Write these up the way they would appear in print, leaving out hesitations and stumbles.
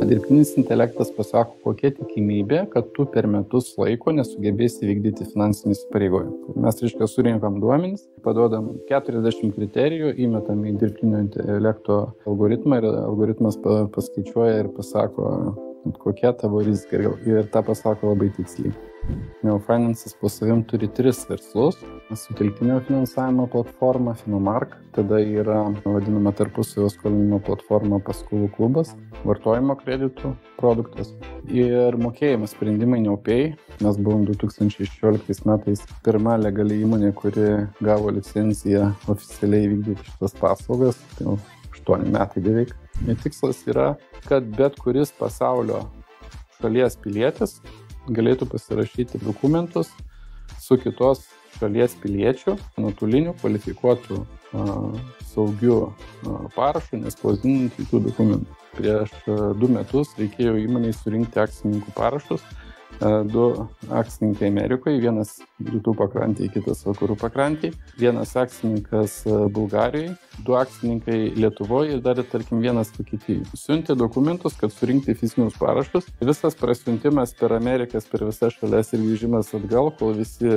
Dirbtinis intelektas pasako, kokia tikimybė, kad tu per metus laiko nesugebėsi vykdyti finansinį įsipareigojimą. Mes, reiškia, surinkam duomenis, paduodam 40 kriterijų, įmetam į dirbtinio intelekto algoritmą ir algoritmas paskaičiuoja ir pasako, kokia tavo rizika ir tą pasako labai tiksliai. Neofinances po savim turi 3 verslus. Sutelktinio finansavimo platforma Finomark, tada yra vadinama tarpusavio skolinimo platforma Paskolų klubas, vartojimo kreditų produktas ir mokėjimo sprendimai Neopay. Mes buvom 2016 metais pirma legali įmonė, kuri gavo licenciją oficialiai vykdyti šitas paslaugas, tai 8 metai beveik. Ir tikslas yra, kad bet kuris pasaulio šalies pilietis galėtų pasirašyti dokumentus su kitos šalies piliečiu, nuotoliniu, kvalifikuotu, saugiu parašu, nespausdinant kitų dokumentų. Prieš 2 metus reikėjo įmonei surinkti akcininkų parašus. 2 akcininkai Amerikoje, vienas rytų pakrantėje, kitas vakarų pakrantėje, vienas akcininkas Bulgarijoje, 2 akcininkai Lietuvoje ir dar, tarkim, vienas Vokietijoje. Siuntė dokumentus, kad surinkti fizinius parašus. Visas prasiuntimas per Amerikas, per visas šalies ir grįžimas atgal, kol visi,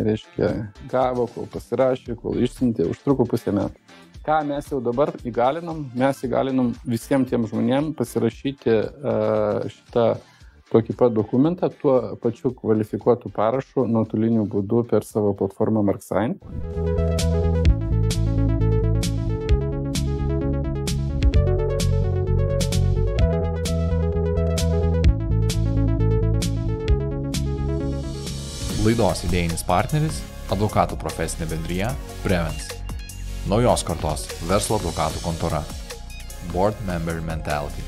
reiškia, gavo, kol pasirašė, kol išsiuntė, užtruko 1,5 metų. Ką mes jau dabar įgalinam? Mes įgalinam visiems tiem žmonėm pasirašyti šitą tokį pat dokumentą tuo pačiu kvalifikuotų parašų nuotoliniu būdu per savo platformą MarkSign. Laidos idėjinis partneris – advokatų profesinė bendrija Prevens. Naujos kartos verslo advokatų kontora. Board Member Mentality.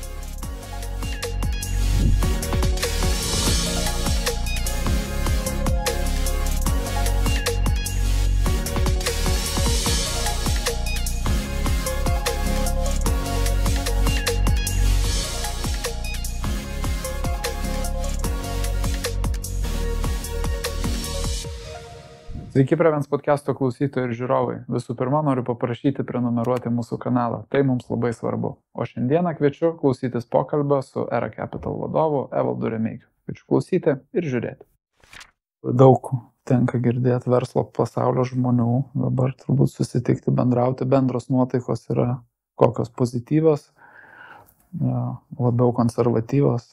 Sveiki Prevens podcast'o klausytojai ir žiūrovai. Visų pirma, noriu paprašyti prenumeruoti mūsų kanalą. Tai mums labai svarbu. O šiandieną kviečiu klausytis pokalbio su Era Capital vadovu Evaldu Remeikiu. Kviečiu klausyti ir žiūrėti. Daug tenka girdėti verslo pasaulio žmonių. Dabar turbūt susitikti, bendrauti. Bendros nuotaikos yra kokios pozityvios, labiau konservatyvios,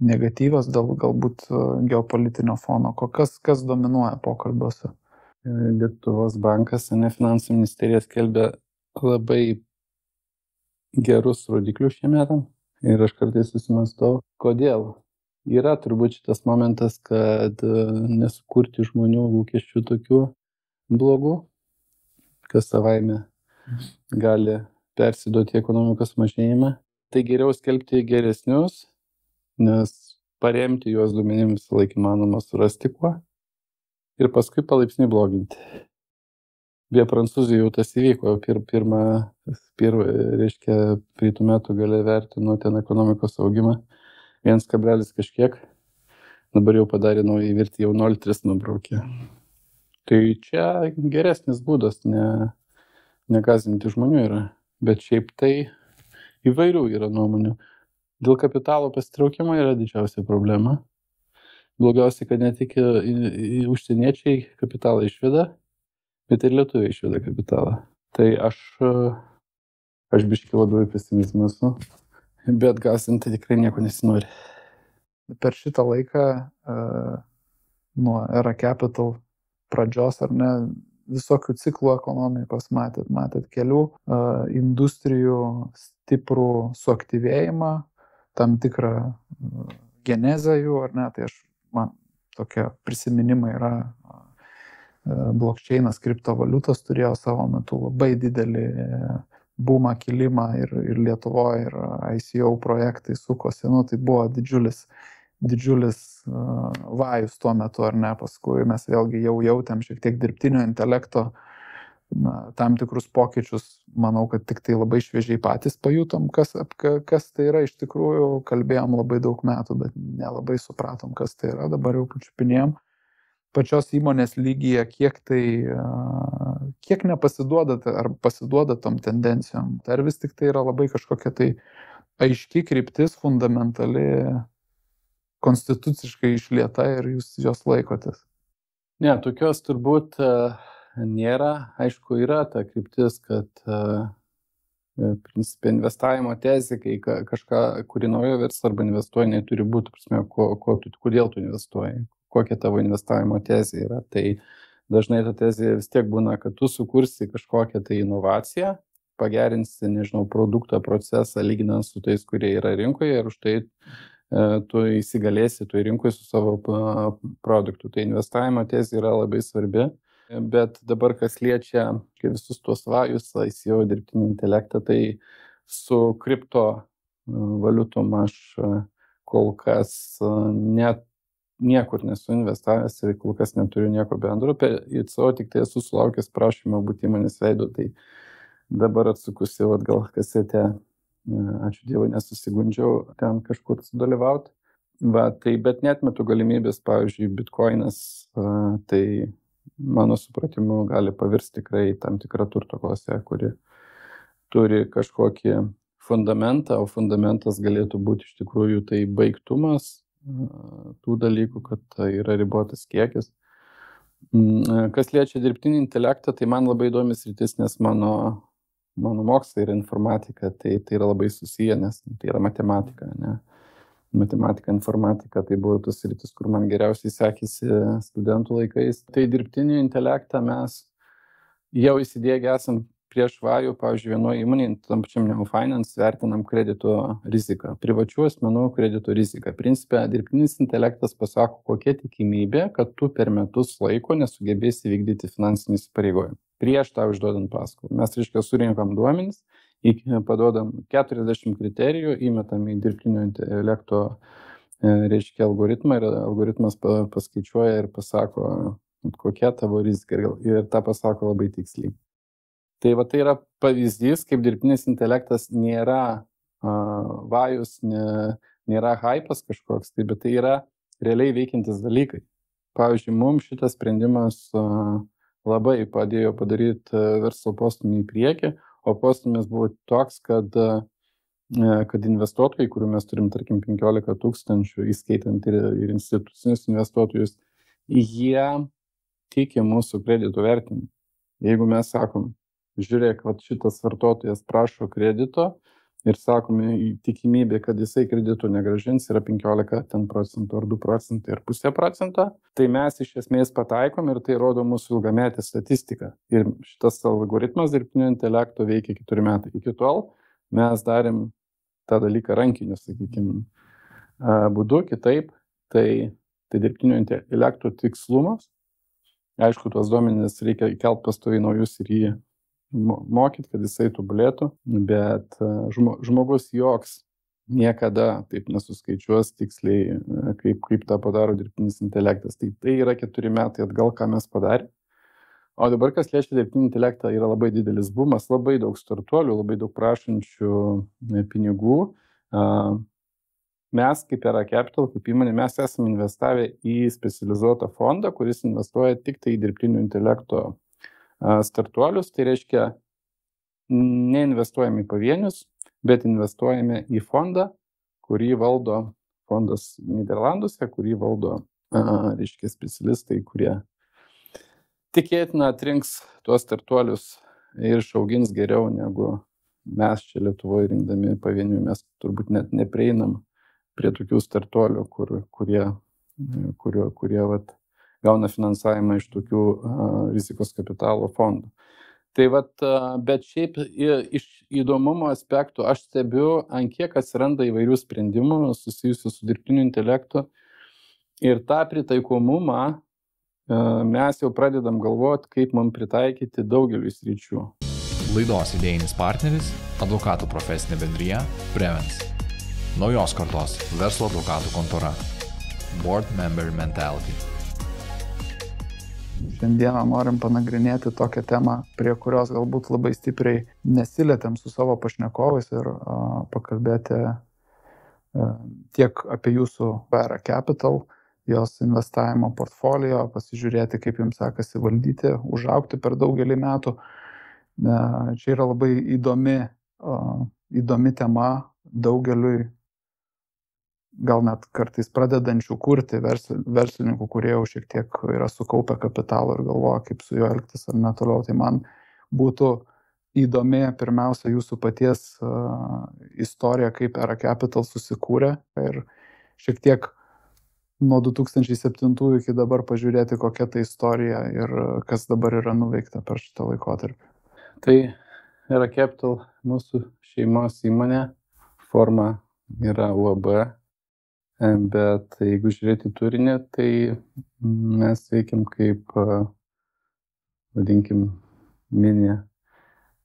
negatyvas dėl galbūt geopolitinio fono. Kas dominuoja pokalbiuose? Lietuvos bankas, Finansų ministerija skelbia labai gerus rodiklius šiem metam. Ir aš kartais susimąstau, kodėl. Yra turbūt šitas momentas, kad nesukurti žmonių lūkesčių tokių blogų, kas savaime gali persiduoti ekonomikos mažėjimą. Tai geriau skelbti geresnius, nes paremti juos duomenimis visą laiką įmanoma surasti kuo ir paskui palaipsniui bloginti. Be Prancūzijų jau tas įvyko. Reiškia, praeitų metų gale vertino ten ekonomikos augimą 1 kažkiek, dabar jau padarė naują įvirtį, jau 0,3 nubraukė. Tai čia geresnis būdas, negazinti žmonių yra, bet šiaip tai įvairių yra nuomonių. Dėl kapitalo pasitraukimo yra didžiausia problema. Blogiausia, kad ne tik užsieniečiai kapitalą išveda, bet ir lietuviai išveda kapitalą. Tai aš biškį labiau į pesimizmą esu, bet gąsdinti tikrai nieko nesinori. Per šitą laiką nuo Era Capital pradžios, ar ne, visokių ciklų ekonomikos matėt kelių industrijų stiprų suaktyvėjimą, tam tikrą genezę jų, ar ne, tai man tokie prisiminimai yra, blockchainas, kriptovaliutos turėjo savo metu labai didelį boomą, kilimą ir Lietuvoje, ir ICO projektai sukosi, tai buvo didžiulis vajus tuo metu, ar ne, paskui mes vėlgi jau jautėm šiek tiek dirbtinio intelekto tam tikrus pokyčius, manau, kad tik tai labai šviežiai patys pajutom, kas tai yra iš tikrųjų, kalbėjom labai daug metų, bet nelabai supratom, kas tai yra, dabar jau pačiupinėjom. Pačios įmonės lygyje, kiek nepasiduoda ar pasiduoda tom tendencijom, ar vis tik tai yra labai kažkokia tai aiški kryptis, fundamentali, konstituciškai išlieta ir jūs jos laikotės? Ne, tokios turbūt nėra. Aišku, yra ta kryptis, kad principė investavimo tezė, kai kažką, kuri naujo verslą arba investuoji, neturi būti, prasme, kodėl tu investuoji, kokia tavo investavimo tezė yra. Tai dažnai ta tezė vis tiek būna, kad tu sukursi kažkokią tai inovaciją, pagerinsi, nežinau, produktą, procesą, lyginant su tais, kurie yra rinkoje ir už tai tu įsigalėsi toj rinkoje su savo produktu. Tai investavimo tezė yra labai svarbi. Bet dabar, kas liečia visus tuos vajus, ICO, dirbtinį intelektą, tai su kriptovaliutom aš kol kas niekur nesu investavęs ir kol kas neturiu nieko bendro. Per ICO tik tai esu sulaukęs prašymą būti įmonės veidu, tai dabar atsukusi atgal kasetę, ačiū Dievui, nesusigundžiau ten kažkur sudalyvauti. Tai bet netmetu galimybės, pavyzdžiui, bitkoinas, tai mano supratimu gali pavirsti tikrai tam tikrą turto klasę, kuri turi kažkokį fundamentą, o fundamentas galėtų būti iš tikrųjų tai baigtumas tų dalykų, kad tai yra ribotas kiekis. Kas liečia dirbtinį intelektą, tai man labai įdomis rytis, nes mano mokslai yra informatika, tai yra labai susiję, nes tai yra matematika, ne? Matematika, informatika, tai buvo tas rytis, kur man geriausiai sekėsi studentų laikais. Tai dirbtinį intelektą mes jau įsidėgę esam prieš vajų, pavyzdžiui, vienoje įmonėje, tam pačiam Neo Finance, vertinam kredito riziką, privačių asmenų kredito riziką. Principė, dirbtinis intelektas pasako, kokia tikimybė, kad tu per metus laiko nesugebėsi vykdyti finansinį įsipareigojimą. Prieš tą išduodant paskolą. Mes, reiškia, surinkam duomenis, paduodam 40 kriterijų, įmetam į dirbtinio intelekto, reiškia, algoritmą ir algoritmas paskaičiuoja ir pasako, kokia tavo rizika ir tą pasako labai tiksliai. Tai va tai yra pavyzdys, kaip dirbtinis intelektas nėra vajus, nėra hypas kažkoks, bet tai yra realiai veikiantis dalykai. Pavyzdžiui, mums šitas sprendimas labai padėjo padaryti verslo postumį į priekį, o postumis buvo toks, kad investuotojai, kurių mes turim, tarkim, 15 000, įskaitant ir institucinius investuotojus, jie tiki mūsų kreditų vertinimu. Jeigu mes sakom, žiūrėk, šitas vartotojas prašo kredito ir sakome, tikimybė, kad jisai kredito negrąžins yra 15% ar 2% ir 0,5%, tai mes iš esmės pataikom ir tai rodo mūsų ilgametę statistiką. Ir šitas algoritmas dirbtinio intelekto veikia 4 metai. Iki tol mes darėm tą dalyką rankiniu, sakykime, būdu, kitaip, tai dirbtinio intelekto tikslumas. Aišku, tuos duomenis reikia įkelt pastoviai naujus ir jį mokyti, kad jisai tobulėtų, bet žmogus joks niekada taip nesuskaičiuos tiksliai, kaip tą padaro dirbtinis intelektas. Tai yra 4 metai atgal, ką mes padarė. O dabar, kas liečia dirbtinį intelektą, yra labai didelis bumas, labai daug startuolių, labai daug prašančių pinigų. Mes, kaip Era Capital, kaip įmonė, mes esame investavę į specializuotą fondą, kuris investuoja tik tai į dirbtinio intelekto startuolius, tai reiškia, neinvestuojame į pavienius, bet investuojame į fondą, kurį valdo fondas Niderlanduose, kurį valdo, reiškia, specialistai, kurie tikėtina atrinks tuos startuolius ir išaugins geriau negu mes čia Lietuvoje rinkdami pavienių. Mes turbūt net neprieinam prie tokių startuolių, kurie gauna finansavimą iš tokių rizikos kapitalo fondų. Tai bet šiaip iš įdomumo aspektų aš stebiu, ant kiek atsiranda įvairių sprendimų susijusių su dirbtiniu intelektu ir tą pritaikomumą mes jau pradedam galvoti, kaip mums pritaikyti daugeliu sričių. Laidos idėjinis partneris – advokatų profesinė bendrija Prevens. Naujos kartos verslo advokatų kontora. Board Member Mentality. Šiandieną norim panagrinėti tokią temą, prie kurios galbūt labai stipriai nesilietėm su savo pašnekovais ir pakalbėti tiek apie jūsų Era Capital, jos investavimo portfolio, pasižiūrėti, kaip jums sekasi valdyti, užaugti per daugelį metų. Čia yra labai įdomi tema, daugeliui, gal net kartais pradedančių kurti verslininkų, kurie jau šiek tiek yra sukaupę kapitalo ir galvoja, kaip su juo elgtis ar ne toliau. Tai man būtų įdomi pirmiausia jūsų paties istorija, kaip Era Capital susikūrė ir šiek tiek nuo 2007 iki dabar pažiūrėti, kokia ta istorija ir kas dabar yra nuveikta per šitą laikotarpį. Tai Era Capital mūsų šeimos įmonė, forma yra UAB, bet jeigu žiūrėti turinį, tai mes veikiam kaip, vadinkim, mini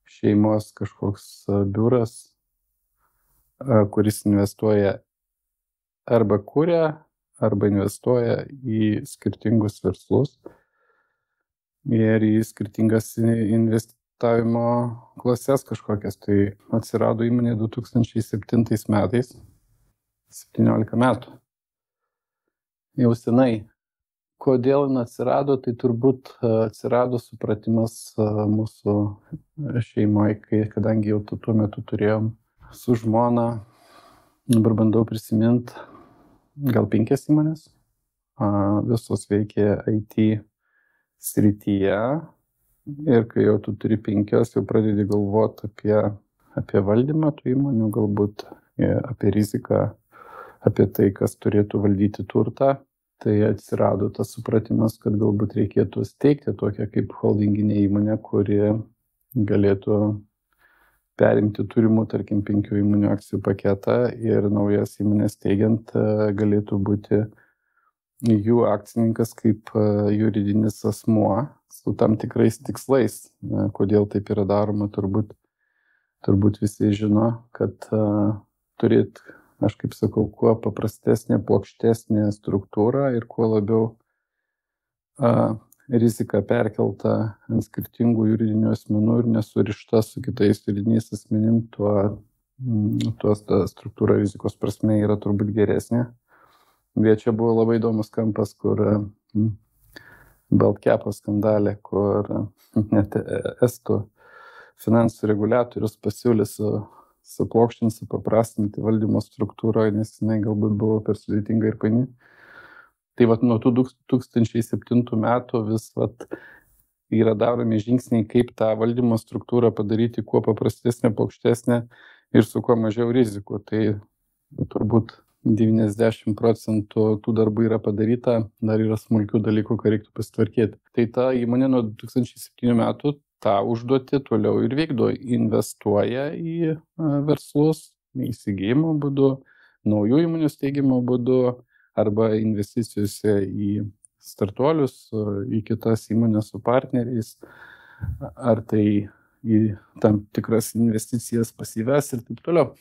šeimos kažkoks biuras, kuris investuoja arba kuria, arba investuoja į skirtingus verslus ir į skirtingas investavimo klases kažkokias. Tai atsirado įmonė 2007 metais, 17 metų. Jau senai. Kodėl jin atsirado, tai turbūt atsirado supratimas mūsų šeimoje, kadangi jau tuo metu turėjom su žmona, dabar bandau prisiminti, gal 5 įmonės, visos veikė IT srityje ir kai jau tu turi 5, jau pradedi galvoti apie valdymą tų įmonių, galbūt apie riziką, apie tai, kas turėtų valdyti turtą. Tai atsirado tas supratimas, kad galbūt reikėtų steigti tokią kaip holdinginė įmonė, kuri galėtų perimti turimų, tarkim, 5 įmonių akcijų paketą ir naujas įmonės steigiant galėtų būti jų akcininkas kaip juridinis asmuo su tam tikrais tikslais. Kodėl taip yra daroma, turbūt visi žino, kad turėt, aš kaip sakau, kuo paprastesnė, plokštesnė struktūra ir kuo labiau rizika perkelta ant skirtingų juridinių asmenų ir nesurišta su kitais juridiniais asmenim, tuo ta struktūra rizikos prasme yra turbūt geresnė. Bet čia buvo labai įdomus kampas, kur Baltkepo skandalė, kur net estų finansų reguliatorius pasiūlė suplokštinti, supaprastinti valdymo struktūroje, nes jinai galbūt buvo per sudėtinga ir paini. Tai nuo 2007 metų vis yra daromi žingsniai, kaip tą valdymo struktūrą padaryti kuo paprastesnė, plokštesnė ir su kuo mažiau rizikų. Tai turbūt 90% tų darbų yra padaryta, dar yra smulkių dalykų, ką reiktų pasitvarkyti. Tai ta įmonė nuo 2007 metų tą užduotį toliau ir vykdo, investuoja į verslus, įsigijimo būdu, naujų įmonių steigimo būdu arba investicijose į startuolius, į kitas įmonės su partneriais, ar tai į tam tikras investicijas pasyves ir taip toliau.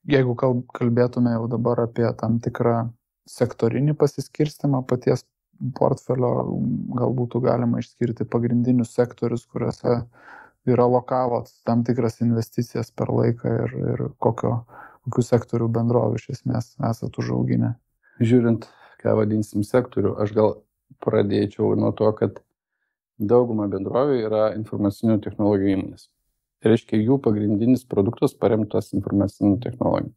Jeigu kalbėtume jau dabar apie tam tikrą sektorinį pasiskirstimą paties portfelio, gal būtų galima išskirti pagrindinius sektorius, kuriuose yra lokavot tam tikras investicijas per laiką ir kokių sektorių bendrovių iš esmės esat užauginę. Žiūrint, ką vadinsim sektorių, aš gal pradėčiau nuo to, kad dauguma bendrovių yra informacinių technologijų įmonės. Tai reiškia, jų pagrindinis produktas paremtas informacinių technologijų.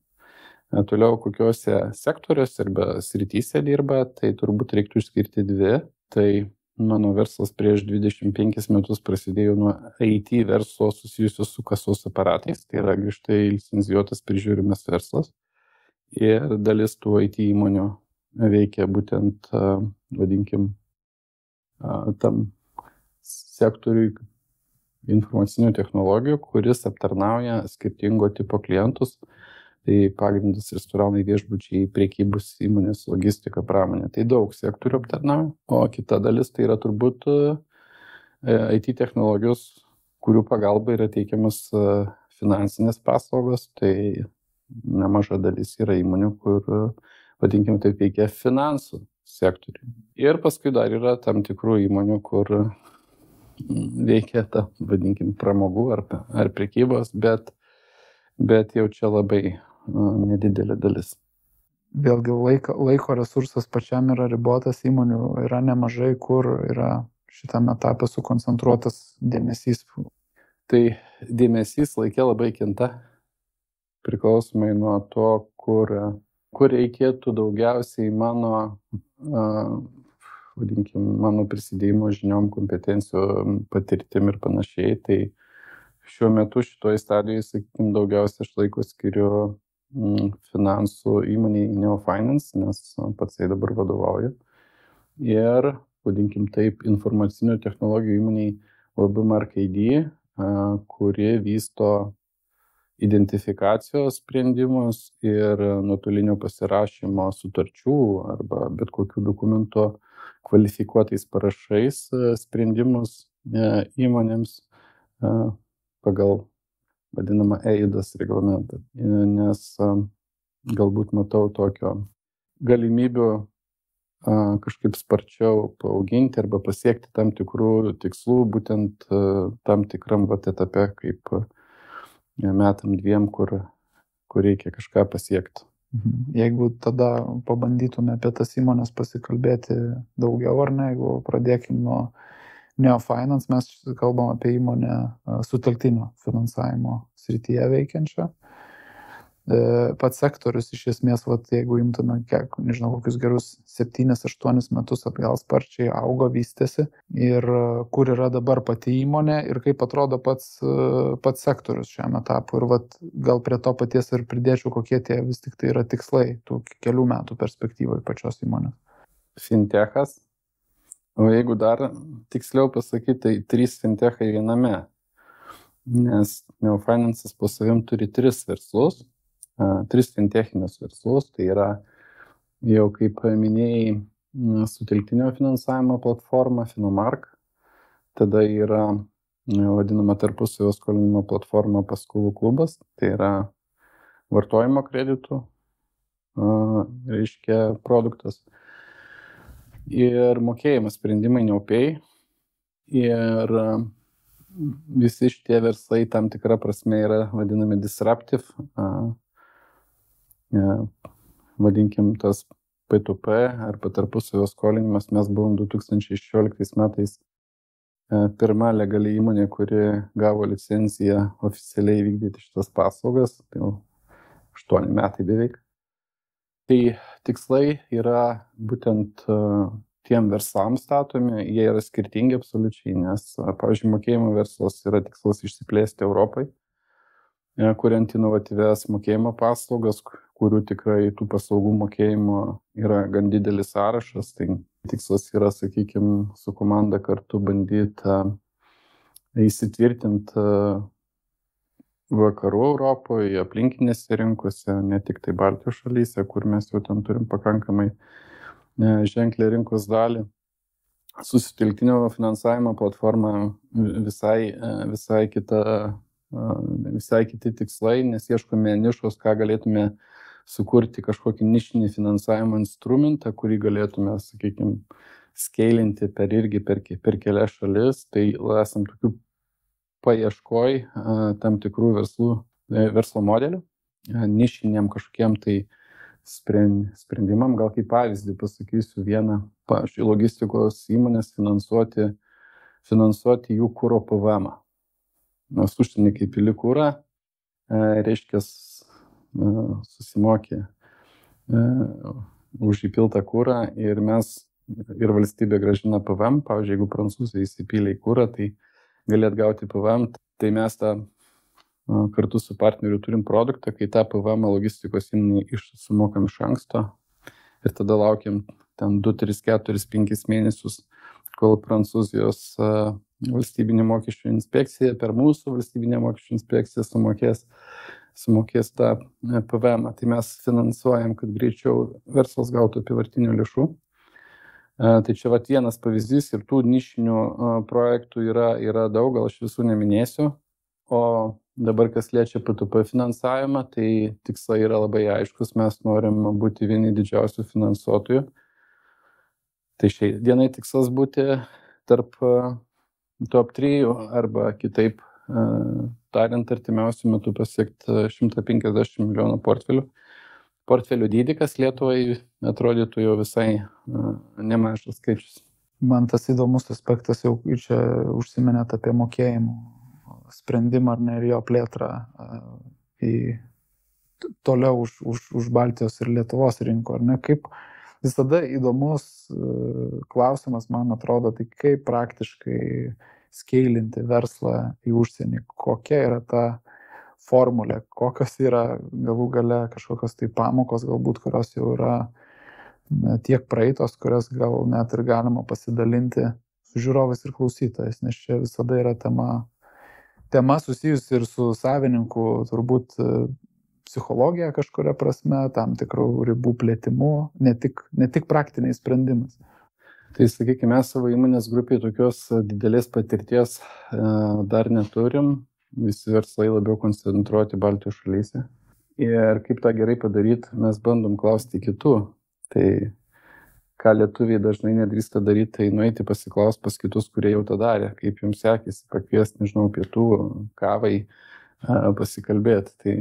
Toliau, kokiuose sektoriuose arba srityse dirba, tai turbūt reiktų išskirti 2. Tai mano verslas prieš 25 metus prasidėjo nuo IT verslo susijusio su kasos aparatais. Tai yra griežtai licencijuotas prižiūrimas verslas. Ir dalis tų IT įmonių veikia būtent, vadinkim, tam sektoriui informacinių technologijų, kuris aptarnauja skirtingo tipo klientus. Tai pagrindas restoranai, viešbučiai, prekybos įmonės, logistika, pramonė. Tai daug sektorių aptarnauja. O kita dalis tai yra turbūt IT technologijos, kurių pagalba yra teikiamas finansinės paslaugos. Tai nemaža dalis yra įmonių, kur, vadinkime, taip veikia finansų sektoriui. Ir paskui dar yra tam tikrų įmonių, kur veikia ta, vadinkime, pramogų ar prekybos, bet jau čia labai nedidelė dalis. Vėlgi laiko resursas pačiam yra ribotas, įmonių yra nemažai, kur yra šitame etape sukoncentruotas dėmesys. Tai dėmesys laikė labai kinta. priklausomai nuo to, kur reikėtų daugiausiai mano prisidėjimo žiniom, kompetencijų, patirtim ir panašiai. Tai šiuo metu šitoje stadijoje, sakykime, daugiausiai aš laiko skiriu finansų įmoniai Neofinance, nes pats dabar vadovauju. Ir, vadinkim taip, informacinių technologijų įmoniai LabMark ID, kuri vysto identifikacijos sprendimus ir nuotolinio pasirašymo sutarčių arba bet kokių dokumentų kvalifikuotais parašais sprendimus įmonėms pagal vadinamą EIDAS reglamentą. Nes galbūt matau tokio galimybių kažkaip sparčiau paauginti arba pasiekti tam tikrų tikslų būtent tam tikram etape, kaip metam dviem, kur reikia kažką pasiekti. Jeigu tada pabandytume apie tas įmonės pasikalbėti daugiau, ar ne, jeigu pradėkim nuo Neofinance, mes kalbam apie įmonę sutelktinio finansavimo srityje veikiančią. Pats sektorius iš esmės, jeigu imtume, nežinau, kokius gerus 7-8 metus atgal sparčiai augo, vystėsi, ir kur yra dabar pati įmonė ir kaip atrodo pats sektorius šiam etapui. Ir gal prie to paties ir pridėčiau, kokie tie vis tik tai yra tikslai tų kelių metų perspektyvoje pačios įmonės. Fintechas, o jeigu dar tiksliau pasakyti, tai 3 fintechai viename, nes Neofinance'as po savim turi 3 verslus. 3 fintechinius verslus, tai yra jau kaip minėjai sutelktinio finansavimo platforma FinoMark, tada yra vadinama tarpusavio skolinimo platforma Paskolų klubas, tai yra vartojimo kreditų produktas ir mokėjimo sprendimai Neopay, ir visi šitie verslai tam tikra prasme yra vadinami disruptive, vadinkim tas P2P arba tarpusavio skolinimas. Mes buvom 2016 metais pirma legali įmonė, kuri gavo licenciją oficialiai vykdyti šitas paslaugas, tai jau 8 metai beveik. Tai tikslai yra būtent tiem verslams statomi, jie yra skirtingi absoliučiai, nes, pavyzdžiui, mokėjimo verslas yra tikslas išsiplėsti Europai, kuriant inovatyvias mokėjimo paslaugas, kurių tikrai tų paslaugų mokėjimo yra gan didelis sąrašas. Tai tikslas yra, sakykime, su komanda kartu bandyti įsitvirtinti vakarų Europoje, aplinkinėse rinkose, ne tik tai Baltijos šalyse, kur mes jau ten turim pakankamai ženklę rinkos dalį. Sutelktinio finansavimo platforma visai kiti tikslai, nes ieškome nišos, ką galėtume sukurti kažkokį nišinį finansavimo instrumentą, kurį galėtume, sakykime, skeilinti per kelias šalis. Tai esam tokių paieškoj tam tikrų verslo modelių, nišiniam kažkokiem tai sprendimam. Gal kaip pavyzdį pasakysiu vieną, pavyzdžiui, logistikos įmonės finansuoti jų kuro PVM. Nes užsienį kaip pili kurą, reiškia susimokė už įpiltą kurą ir valstybė grąžina PVM. Pavyzdžiui, jeigu prancūzai įsipylė į kurą, tai gali atgauti PVM. Tai mes kartu su partneriu turim produktą, kai tą PVM logistikos įmonė sumokam iš anksto ir tada laukiam ten 2, 3, 4, 5 mėnesius, kol Prancūzijos valstybinė mokesčių inspekcija per mūsų valstybinę mokesčių inspekciją sumokės tą PVM. Tai mes finansuojam, kad greičiau verslas gautų apyvartinių lėšų. Tai čia vienas pavyzdys ir tų nišinių projektų yra daug, gal aš visų neminėsiu. O dabar, kas liečia P2P finansavimą, tai tikslai yra labai aiškus. Mes norim būti vieni didžiausių finansuotojų. Tai šiai dienai tikslas būti tarp top 3 arba kitaip tariant, artimiausių metų pasiekti 150 milijonų portfelių. Portfelių dydį, kas Lietuvai atrodytų jau visai nemažas skaičius. Man tas įdomus aspektas, jau čia užsiminėt apie mokėjimų sprendimą ar ne, ir jo plėtrą į toliau už Baltijos ir Lietuvos rinkų, ar ne? Kaip visada įdomus klausimas, man atrodo, tai kaip praktiškai skeilinti verslą į užsienį, kokia yra ta formulė, kokios yra galų gale kažkokios tai pamokos, galbūt kurios jau yra tiek praeitos, kurias gal net ir galima pasidalinti su žiūrovais ir klausytojais, nes čia visada yra tema susijusi ir su savininku, turbūt psichologija kažkuria prasme, tam tikrų ribų plėtimu, ne tik praktiniais sprendimais. Tai sakykime, mes savo įmonės grupiai tokios didelės patirties dar neturim, visi verslai labiau koncentruoti Baltijos šalyse. Ir kaip tą gerai padaryti, mes bandom klausti kitų. Tai ką lietuviai dažnai nedrįsta daryti, tai nueiti pasiklausti pas kitus, kurie jau tą darė, kaip jums sekėsi, pakviesti, nežinau, pietų, kavai, pasikalbėti. Tai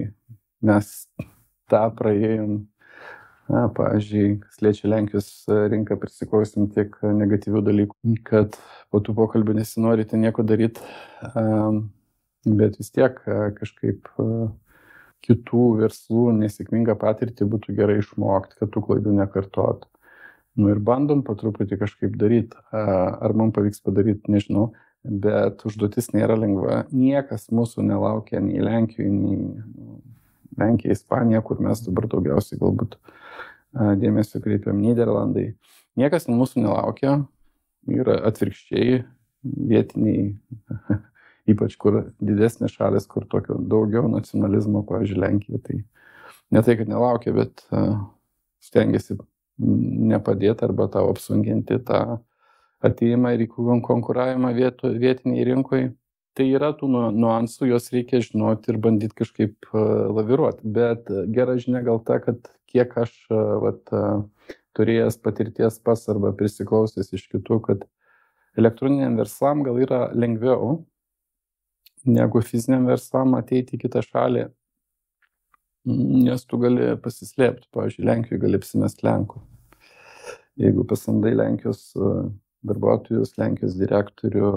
mes tą praėjom, pavyzdžiui, kas liečia Lenkijos rinką, prisiklausim tiek negatyvių dalykų, kad po tų pokalbių nesinorite nieko daryti, bet vis tiek kažkaip kitų verslų nesėkmingą patirtį būtų gerai išmokti, kad tų klaidų nekartot. Ir bandom po truputį kažkaip daryti. Ar mums pavyks padaryti, nežinau, bet užduotis nėra lengva. Niekas mūsų nelaukia nei Lenkijoje, nei Lenkija, Ispanija, kur mes dabar daugiausiai galbūt dėmesio kreipiam, Nyderlandai. Niekas mūsų nelaukia, yra atvirkščiai vietiniai, ypač kur didesnės šalis, kur tokio daugiau nacionalizmo, pavyzdžiui, Lenkija. Tai ne tai, kad nelaukia, bet stengiasi nepadėti arba tau apsunkinti tą atėjimą ir konkuravimą vietiniai rinkoje. Tai yra tų nuansų, juos reikia žinoti ir bandyti kažkaip laviruoti. Bet gera žinia gal ta, kad kiek aš turėjęs patirties pas arba prisiklausęs iš kitų, kad elektroniniam verslam gal yra lengviau negu fiziniam verslam ateiti į kitą šalį, nes tu gali pasislėpti. Pavyzdžiui, Lenkijoje gali apsimesti Lenku. Jeigu pasamdai Lenkijos darbuotojus, Lenkijos direktorių,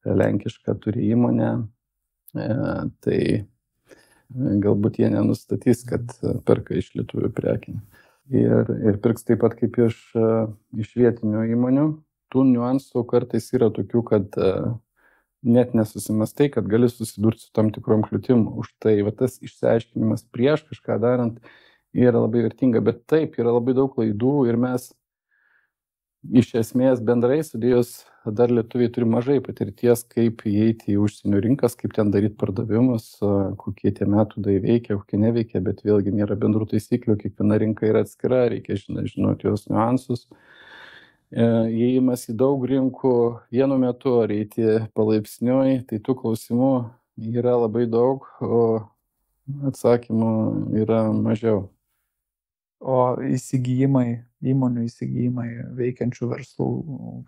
lenkišką turi įmonę, tai galbūt jie nenustatys, kad perka iš lietuvių prekinį. Ir pirks taip pat kaip iš vietinių įmonių. Tų niuansų kartais yra tokių, kad net nesusimastai, kad gali susidurti su tam tikrom kliūtim. Už tai tas išsiaiškinimas prieš kažką darant yra labai vertinga, bet taip, yra labai daug klaidų ir mes iš esmės bendrai sudėjus dar lietuviai turi mažai patirties, kaip įeiti į užsienio rinkas, kaip ten daryti pardavimus, kokie tie metodai veikia, kokie neveikia, bet vėlgi nėra bendrų taisyklių, kiekviena rinka yra atskira, reikia žinoti jos niuansus. Įėjimas į daug rinkų vienu metu ar eiti palaipsniui, tai tų klausimų yra labai daug, o atsakymų yra mažiau. O įmonių įsigijimai veikiančių verslų,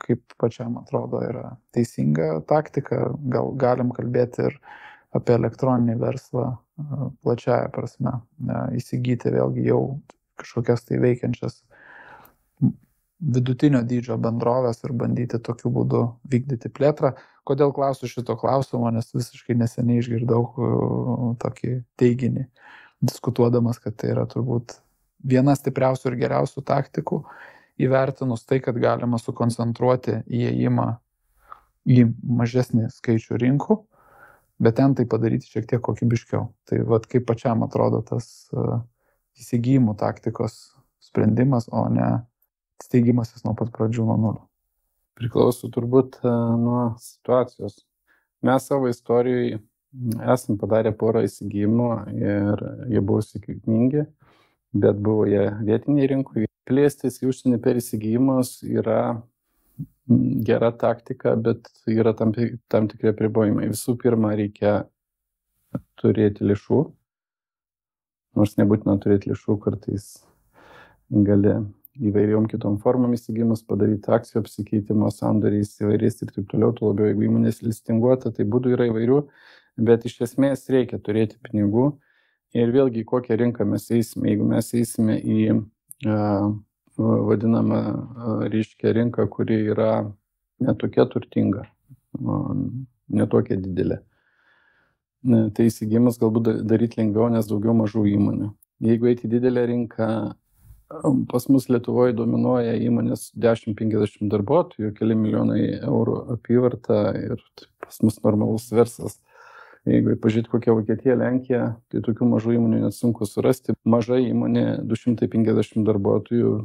kaip pačiam atrodo, yra teisinga taktika. Gal galim kalbėti ir apie elektroninį verslą plačiaja prasme. Įsigyti vėlgi jau kažkokias tai veikiančias vidutinio dydžio bendrovės ir bandyti tokiu būdu vykdyti plėtrą. Kodėl klausiu šito klausimo, nes visiškai neseniai išgirdau tokį teiginį, diskutuodamas, kad tai yra turbūt viena stipriausių ir geriausių taktikų, įvertinus tai, kad galima sukoncentruoti įėjimą į mažesnį skaičių rinkų, bet ten tai padaryti šiek tiek kokybiškiau. Tai kaip pačiam atrodo tas įsigijimų taktikos sprendimas, o ne steigimasis nuo pat pradžių nuo nulio. Priklauso turbūt nuo situacijos. Mes savo istorijoje esam padarę porą įsigijimų ir jie buvo sėkmingi, bet buvo jie vietiniai rinkoje. Plėstis į užsienį per įsigijimus yra gera taktika, bet yra tam tikri apribojimai. Visų pirma, reikia turėti lėšų, nors nebūtina turėti lėšų, kartais gali įvairiom kitom formom įsigijimus padaryti, akcijų apsikeitimo sandoriais įvairiais ir taip toliau, tuo labiau jeigu įmonės listinguota, tai būdų yra įvairių, bet iš esmės reikia turėti pinigų. Ir vėlgi, kokią rinką mes eisime. Jeigu mes eisime į vadinamą rinką, kuri yra netokia turtinga, netokia didelė, tai įsigijimas galbūt daryti lengviau, nes daugiau mažų įmonių. Jeigu eiti didelę rinką, pas mus Lietuvoje dominuoja įmonės 10-50 darbuotojų, keli milijonai eurų apyvarta ir pas mus normalus verslas. Jeigu pažiūrėt kokią Vokietiją, Lenkiją, tai tokių mažų įmonių net sunku surasti. Maža įmonė 250 darbuotojų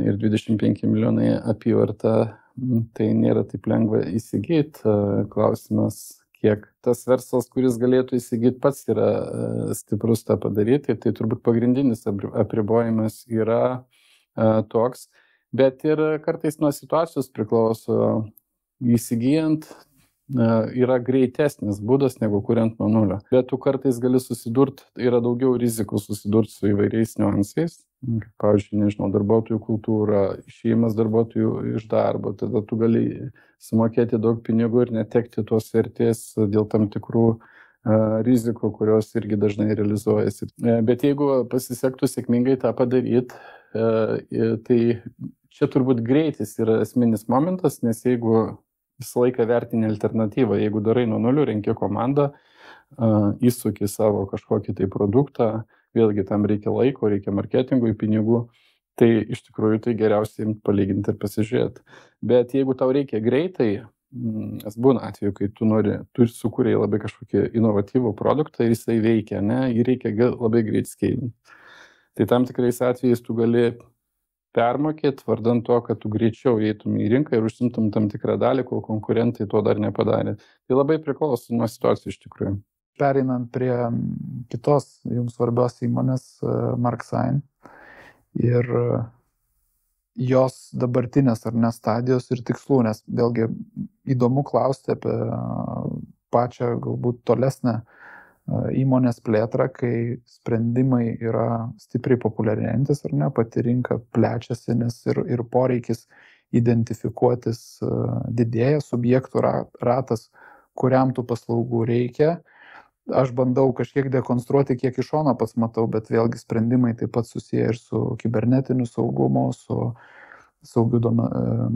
ir 25 milijonai apyvarta, tai nėra taip lengva įsigyti. Klausimas, kiek tas verslas, kuris galėtų įsigyti, pats yra stiprus tą padaryti, tai turbūt pagrindinis apribojimas yra toks, bet ir kartais nuo situacijos priklauso. Įsigijant yra greitesnis būdas negu kuriant nuo nulio. Bet tu kartais gali susidurti, yra daugiau rizikų susidurti su įvairiais niuansais. Pavyzdžiui, nežinau, darbuotojų kultūra, išėjimas darbuotojų iš darbo, tada tu gali sumokėti daug pinigų ir netekti tos vertės dėl tam tikrų rizikų, kurios irgi dažnai realizuojasi. Bet jeigu pasisektų sėkmingai tą padaryti, tai čia turbūt greitis yra esminis momentas, nes jeigu visą laiką vertini alternatyvą, jeigu darai nuo nulių, renki komandą, įsuki savo kažkokį tai produktą, vėlgi tam reikia laiko, reikia marketingui, pinigų, tai iš tikrųjų tai geriausiai palyginti ir pasižiūrėti. Bet jeigu tau reikia greitai, nes būna atveju, kai tu sukūrei labai kažkokį inovatyvų produktą ir jisai veikia, ne, jį reikia labai greit skailinti. Tai tam tikrais atvejais tu gali permokėti vardan to, kad tu greičiau eitum į rinką ir užsimtum tam tikrą dalį, kol konkurentai to dar nepadarė. Tai labai priklauso nuo situacijos iš tikrųjų. Pereinant prie kitos jums svarbios įmonės, Marksign, ir jos dabartinės ar ne stadijos ir tikslų, nes vėlgi įdomu klausti apie pačią galbūt tolesnę įmonės plėtrą, kai sprendimai yra stipriai populiarėjantis ar ne, pati rinka plečiasi, nes ir poreikis identifikuotis didėja, subjektų ratas, kuriam tų paslaugų reikia. Aš bandau kažkiek dekonstruoti, kiek iš šono pats matau, bet vėlgi sprendimai taip pat susiję ir su kibernetiniu saugumu, su saugių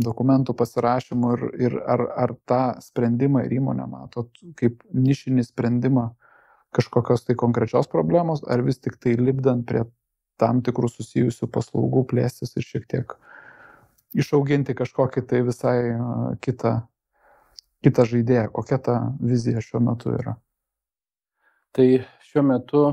dokumentų pasirašymu ir ar tą sprendimą ir įmonę matot kaip nišinį sprendimą kažkokios tai konkrečios problemos, ar vis tik tai lipdant prie tam tikrų susijusių paslaugų plėstis ir šiek tiek išauginti kažkokį tai visai kitą žaidėją. Kokia ta vizija šiuo metu yra? Tai šiuo metu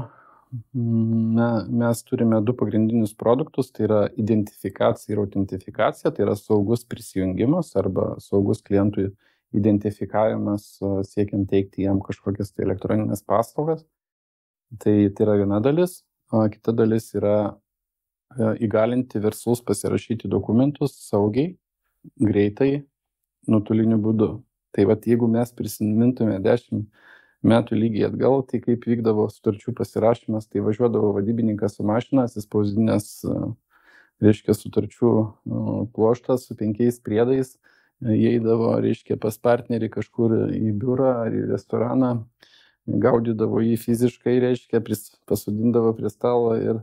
mes turime du pagrindinius produktus, tai yra identifikacija ir autentifikacija, tai yra saugus prisijungimas arba saugus klientų identifikavimas siekiant teikti jam kažkokias tai elektroninės paslaugas. Tai yra viena dalis, o kita dalis yra įgalinti verslus pasirašyti dokumentus saugiai, greitai, nuotoliniu būdu. Tai vat jeigu mes prisimintume 10 metų lygiai atgal, tai kaip vykdavo sutarčių pasirašymas, tai važiuodavo vadybininkas su mašina, atsispausdinęs, reiškia, sutarčių pluoštas su 5 priedais, įeidavo, reiškia, pas partnerį kažkur į biurą ar į restoraną, gaudydavo jį fiziškai, reiškia, pasodindavo prie stalo ir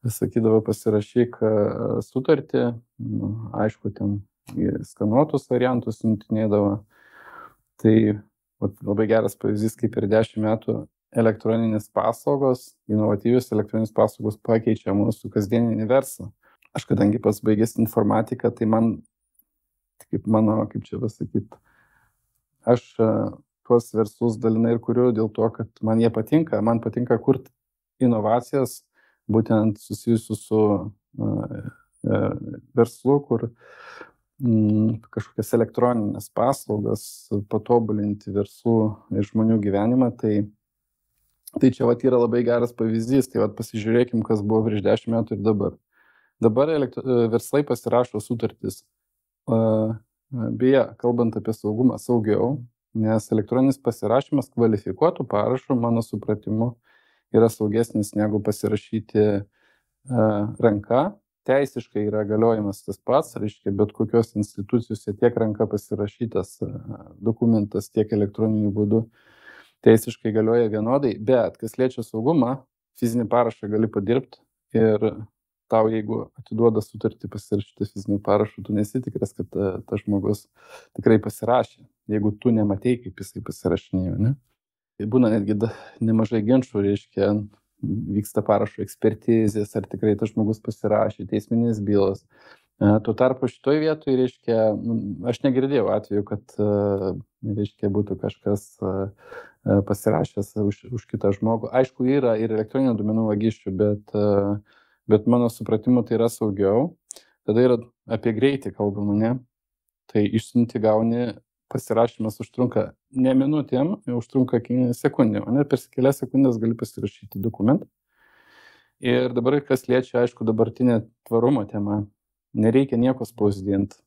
sakydavo pasirašyk sutartį, aišku, ten skanuotus variantus siuntinėdavo. Tai labai geras pavyzdys, kaip per 10 metų elektroninės paslaugos, inovatyvios elektroninės paslaugos pakeičia mūsų kasdieninį verslą. Aš kadangi pats baigęs informatiką, tai kaip čia pasakyti, aš tuos verslus dalinai ir kuriu dėl to, kad man jie patinka. Man patinka kurti inovacijas, būtent susijusių su verslu, kur kažkokias elektroninės paslaugas, patobulinti verslų ir žmonių gyvenimą. Tai čia yra labai geras pavyzdys. Tai pasižiūrėkim, kas buvo prieš 10 metų ir dabar. Dabar verslai pasirašo sutartis. Beje, kalbant apie saugumą, saugiau, nes elektroninis pasirašymas kvalifikuotų parašų, mano supratimu, yra saugesnis negu pasirašyti ranka. Teisiškai yra galiojimas tas pats, reiškia, bet kokios institucijose tiek ranka pasirašytas dokumentas, tiek elektroniniu būdu teisiškai galioja vienodai, bet kas liečia saugumą, fizinį parašą gali padirbti ir tau, jeigu atiduoda sutartį pasirašyti fiziniu parašu, tu nesitikras, kad tas žmogus tikrai pasirašė, jeigu tu nematei, kaip jisai pasirašinėjo, ne? Tai būna netgi nemažai ginčų, reiškia, vyksta parašo ekspertizės, ar tikrai tas žmogus pasirašė, teisminės bylos. Tuo tarpu šitoj vietoj, reiškia, aš negirdėjau atveju, kad, reiškia, būtų kažkas pasirašęs už kitą žmogų. Aišku, yra ir elektroninių duomenų vagysčių, bet mano supratimu tai yra saugiau. Tada yra apie greitį kalbama, ne? Tai išsiunti gauni, pasirašymas užtrunka ne minutėm, užtrunka sekundėm, ne? Per kelias sekundės gali pasirašyti dokumentą. Ir dabar, kas liečia, aišku, dabartinė tvarumo tema, nereikia nieko spausdinti.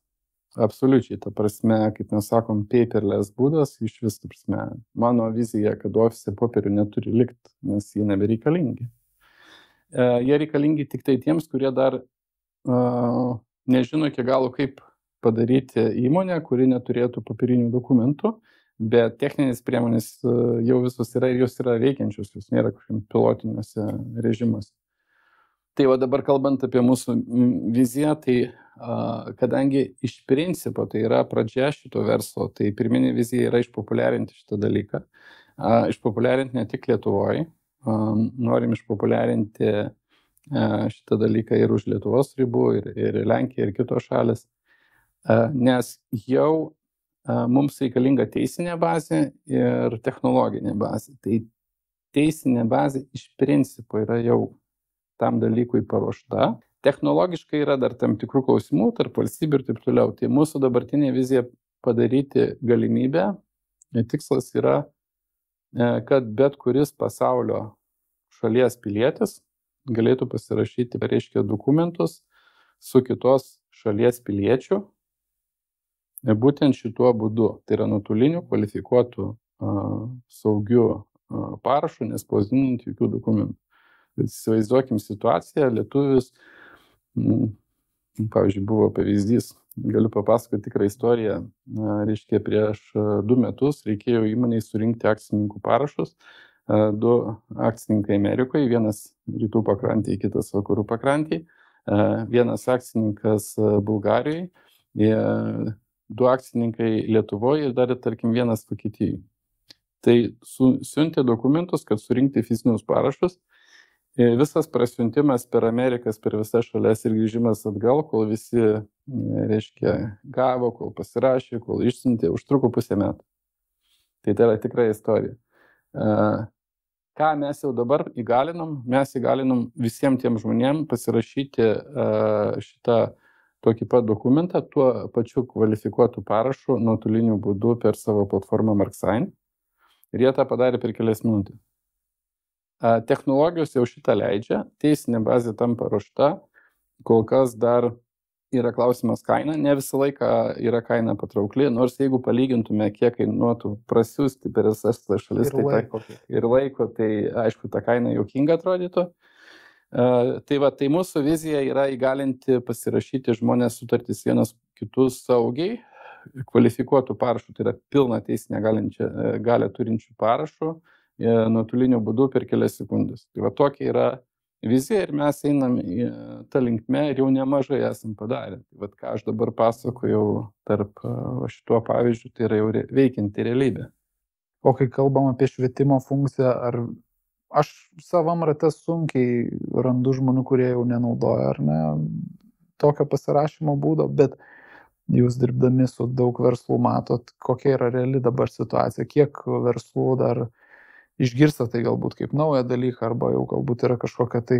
Absoliučiai, ta prasme, kaip mes sakom, paperless būdas, iš vis, ta prasme, mano vizija, kad ofise popierių neturi likti, nes jie nebereikalingi. Jie reikalingi tik tai tiems, kurie dar nežino iki galo, kaip padaryti įmonę, kuri neturėtų papirinių dokumentų, bet techninės priemonės jau visos yra ir jos yra veikiančios, jos nėra kažkokiam pilotiniuose režimuose. Tai va dabar kalbant apie mūsų viziją, tai kadangi iš principo tai yra pradžia šito verslo, tai pirminė vizija yra išpopuliarinti šitą dalyką. Išpopuliarinti ne tik Lietuvoje, norim išpopuliarinti šitą dalyką ir už Lietuvos ribų, ir Lenkija, ir kitos šalis, nes jau mums reikalinga teisinė bazė ir technologinė bazė. Tai teisinė bazė iš principo yra jau tam dalykui paruošta. Technologiškai yra dar tam tikrų klausimų tarp valstybių ir taip toliau. Tai mūsų dabartinė vizija padaryti galimybę. Tikslas yra, kad bet kuris pasaulio šalies pilietis galėtų pasirašyti, reiškia, dokumentus su kitos šalies piliečiu, būtent šituo būdu. Tai yra nuotoliniu, kvalifikuotu, saugiu parašu, nespausdinant jokių dokumentų. Įsivaizduokim situaciją, lietuvis, pavyzdžiui, buvo pavyzdys, galiu papasakoti tikrą istoriją, reiškia, prieš 2 metus reikėjo įmonei surinkti akcininkų parašus, 2 akcininkai Amerikoje, vienas rytų pakrantėje, kitas vakarų pakrantėje, vienas akcininkas Bulgarijoje, 2 akcininkai Lietuvoje ir dar, tarkim, vienas Vokietijoje. Tai siuntė dokumentus, kad surinkti fizinius parašus. Visas prasiuntimas per Amerikas, per visas šalies ir grįžimas atgal, kol visi, reiškia, gavo, kol pasirašė, kol išsiuntė, užtruko 1,5 metų. Tai yra tikra istorija. Ką mes jau dabar įgalinam? Mes įgalinam visiems tiem žmonėm pasirašyti šitą tokį pat dokumentą, tuo pačiu kvalifikuotų parašų nuotoliniu būdu per savo platformą MarkSign. Ir jie tą padarė per kelias minutės. Technologijos jau šitą leidžia, teisinė bazė tam paruošta, kol kas dar yra klausimas kaina, ne visą laiką yra kaina patraukli, nors jeigu palygintume, kiek kainuotų prasiųsti per visas šalis ir laiko, tai aišku, ta kaina juokinga atrodytų. Tai mūsų vizija yra įgalinti pasirašyti žmonės sutartis vienas kitus saugiai, kvalifikuotų parašų, tai yra pilna teisinė galę turinčių parašų, nuotoliniu būdu per kelias sekundės. Tai va tokia yra vizija ir mes einam tą linkmę ir jau nemažai esam padarę. Tai va ką aš dabar pasakojau tarp šituo pavyzdžiu, tai yra jau veikianti realybė. O kai kalbam apie švietimo funkciją, ar aš savam rate sunkiai randu žmonių, kurie jau nenaudoja, ar ne, tokio pasirašymo būdo, bet jūs dirbdami su daug verslų matot, kokia yra reali dabar situacija, kiek verslų dar išgirsta tai galbūt kaip naują dalyką, arba jau galbūt yra kažkokia tai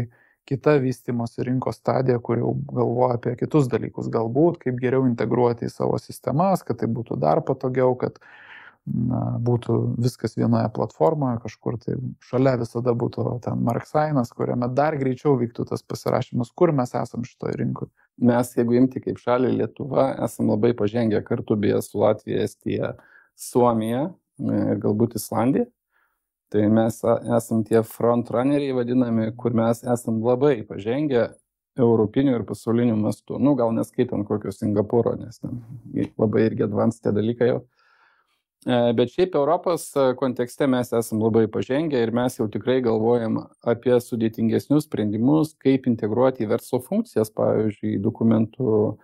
kita vystymosi rinkos stadija, kur jau galvoja apie kitus dalykus, galbūt kaip geriau integruoti į savo sistemas, kad tai būtų dar patogiau, kad būtų viskas vienoje platformoje, kažkur tai šalia visada būtų ten MarkSignas, kuriame dar greičiau vyktų tas pasirašymas, kur mes esam šitoje rinkoje. Mes, jeigu imti kaip šalį Lietuva, esam labai pažengę kartu beje su Latvija, Estija, Suomija ir galbūt Islandija. Tai mes esam tie frontrunneriai vadinami, kur mes esam labai pažengę europinių ir pasaulinių mastų. Gal neskaitant kokio Singapūro, nes labai irgi advanced tie dalykai jau. Bet šiaip Europos kontekste mes esam labai pažengę ir mes jau tikrai galvojam apie sudėtingesnius sprendimus, kaip integruoti į verslo funkcijas, pavyzdžiui, dokumentų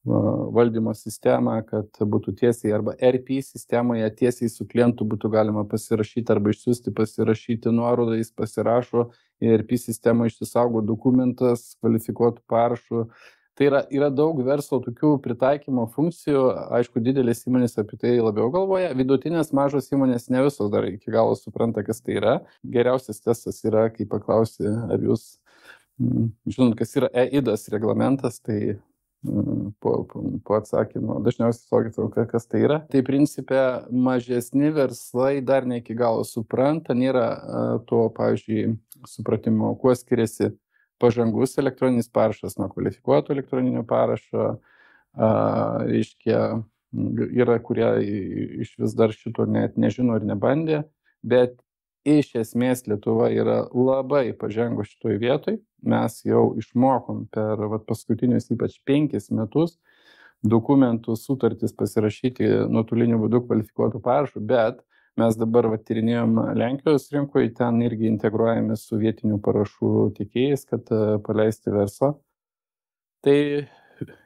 valdymo sistemą, kad būtų tiesiai arba RP sistemoje tiesiai su klientu būtų galima pasirašyti arba išsiųsti, pasirašyti nuorodą, jis pasirašo, RP sistema išsisaugo dokumentas kvalifikuotų parašų. Tai yra daug verslo tokių pritaikymo funkcijų, aišku, didelės įmonės apie tai labiau galvoja, vidutinės mažos įmonės ne visos dar iki galo supranta, kas tai yra. Geriausias testas yra, kai paklausi, ar jūs žinot, kas yra EIDAS reglamentas, tai po atsakymo dažniausiai sakyti, kas tai yra. Tai principė mažesni verslai dar ne iki galo supranta, nėra to, pavyzdžiui, supratimo, kuo skiriasi pažangus elektroninis parašas nuo kvalifikuoto elektroninio parašo. Reiškia, yra, kurie iš vis dar šito net nežino ir nebandė, bet iš esmės Lietuva yra labai pažengus šitoj vietoj. Mes jau išmokom per paskutinius ypač 5 metus dokumentų sutartis pasirašyti nuotoliniu būdu kvalifikuotų parašų, bet mes dabar tyrinėjom Lenkijos rinkoje, ten irgi integruojame su vietinių parašų tiekėjais, kad paleisti verslą. Tai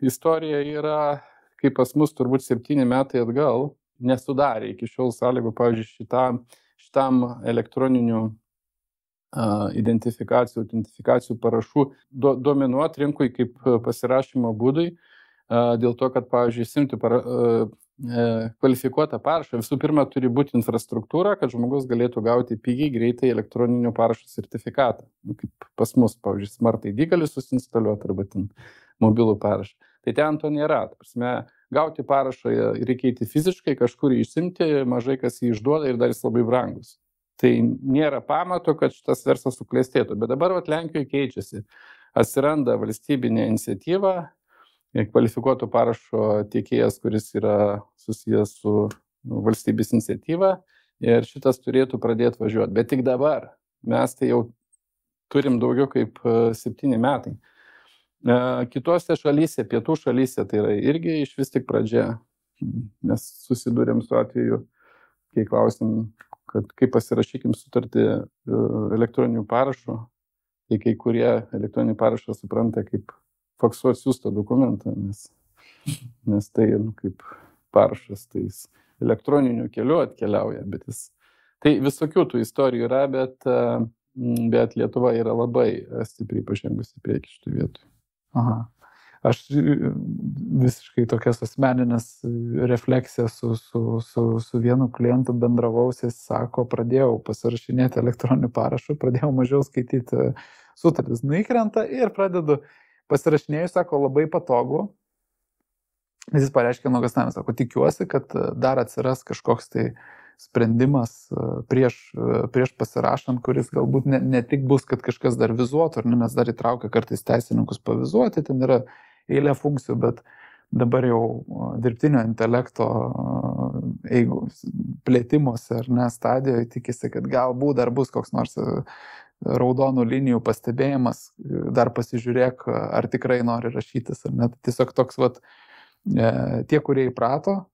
istorija yra, kaip pas mus turbūt 7 metai atgal, nesudarė iki šiol sąlygų, pavyzdžiui, šitam elektroninių identifikacijų, autentifikacijų parašų dominuoti rinkui kaip pasirašymo būdui, dėl to, kad, pavyzdžiui, simti kvalifikuotą parašą, visų pirma, turi būti infrastruktūra, kad žmogus galėtų gauti pigiai, greitai elektroninio parašo sertifikatą. Kaip pas mus, pavyzdžiui, Smart ID gali susinstaliuoti arba ten mobilų parašą. Tai ten to nėra. Prasme, gauti parašą reikia eiti fiziškai, kažkur išsimti, mažai kas jį išduoda ir dar jis labai brangus. Tai nėra pamato, kad šitas verslas suklestėtų. Bet dabar Lenkijoje keičiasi. Atsiranda valstybinė iniciatyva, kvalifikuoto parašo tiekėjas, kuris yra susijęs su valstybės iniciatyva ir šitas turėtų pradėti važiuoti. Bet tik dabar. Mes tai jau turim daugiau kaip 7 metai. Kitose šalyse, pietų šalyse, tai yra irgi iš vis tik pradžia. Mes susidūrėm su atveju, kai klausim, kad kaip pasirašykim sutartį elektroniniu parašu, tai kai kurie elektroninį parašą supranta kaip faksu atsiųstą dokumentą, nes tai kaip parašas, tai jis elektroniniu keliu atkeliauja, bet tai visokių tų istorijų yra, bet Lietuva yra labai stipriai pažengusi prieki šitų vietų. Aha. Aš visiškai tokias asmeninės refleksijas su vienu klientu bendravausi, sako, pradėjau pasirašinėti elektroniniu parašu, pradėjau mažiau skaityti sutartis, nuikrenta ir pradedu pasirašinėjau, sako, labai patogu. Jis pareiškė nuogąstavimą, sako, tikiuosi, kad dar atsiras kažkoks tai sprendimas prieš pasirašant, kuris galbūt ne tik bus, kad kažkas dar vizuotų, nes dar įtraukia kartais teisininkus pavizuoti, ten yra eilė funkcijų, bet dabar jau dirbtinio intelekto plėtimuose stadijoje tikisi, kad galbūt dar bus koks nors raudonų linijų pastebėjimas, dar pasižiūrėk, ar tikrai nori rašytis, ar net tiesiog toks, tie, kurie įprato,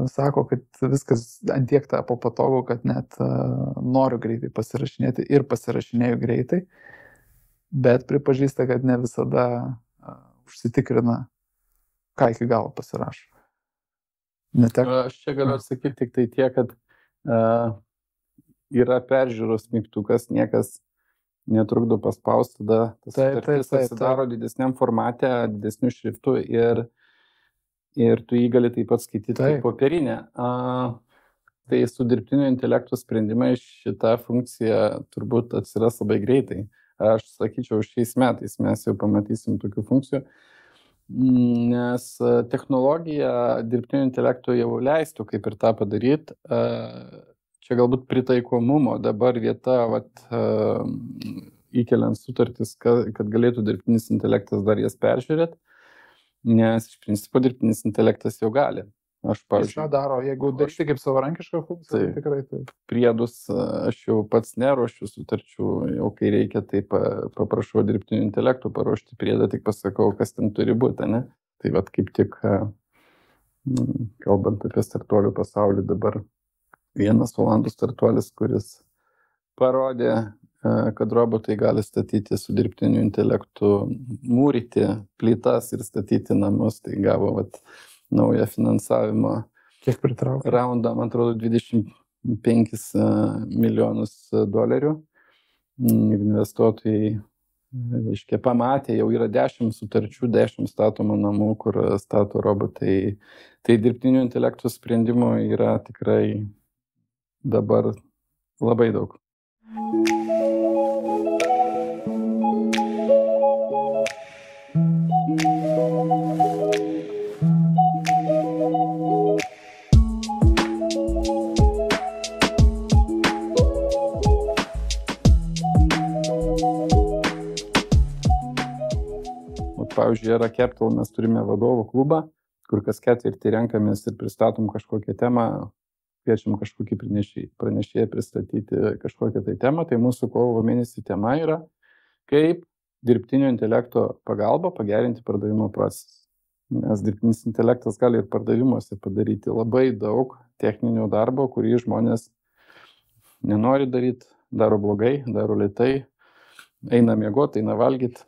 sako, kad viskas antiek tapo patogu, kad net noriu greitai pasirašinėti ir pasirašinėju greitai, bet pripažįsta, kad ne visada užsitikrina, ką iki galo pasirašo. Aš čia galiu atsakyti tik tai tiek, kad yra peržiūros mygtukas, niekas netrukdo paspausti, tada tas sutartis atsidaro didesniam formate, didesnių šriftų ir tu jį gali taip pat skaityti kaip popierinę. Tai su dirbtinio intelekto sprendimai šita funkcija turbūt atsiras labai greitai. Aš sakyčiau, šiais metais mes jau pamatysim tokių funkcijų, nes technologija dirbtinio intelekto jau leistų kaip ir tą padaryti. Čia galbūt pritaikomumo dabar vieta, įkeliant sutartis, kad galėtų dirbtinis intelektas dar jas peržiūrėti, nes iš principo dirbtinis intelektas jau gali. Aš, pavyzdžiui, daro, jeigu daryti kaip savarankišką funkciją, tai tikrai taip. Priedus aš jau pats neruošiu sutarčių, jau kai reikia, tai paprašau dirbtinio intelekto paruošti priedą, tik pasakau, kas ten turi būti, ne? Tai kaip tik, kalbant apie startuolių pasaulį dabar, vienas olandų startuolis, kuris parodė kad robotai gali statyti su dirbtiniu intelektu, mūryti plytas ir statyti namus. Tai gavo naują finansavimo Kiek pritraukė? raundą, man atrodo, 25 milijonus dolerių. Investuotojai, reiškia, pamatė, jau yra 10 sutarčių, 10 statomų namų, kur stato robotai. Tai dirbtinio intelekto sprendimų yra tikrai dabar labai daug. Pavyzdžiui, Era Capital mes turime vadovų klubą, kur kas ketvirtį renkamės ir pristatom kažkokią temą, kviečiam kažkokį pranešėją pristatyti kažkokią tai temą. Tai mūsų kovo mėnesį tema yra, kaip dirbtinio intelekto pagalba pagerinti pardavimo procesą. Nes dirbtinis intelektas gali ir pardavimuose padaryti labai daug techninio darbo, kurį žmonės nenori daryti, daro blogai, daro lėtai, eina miegoti, eina valgyti.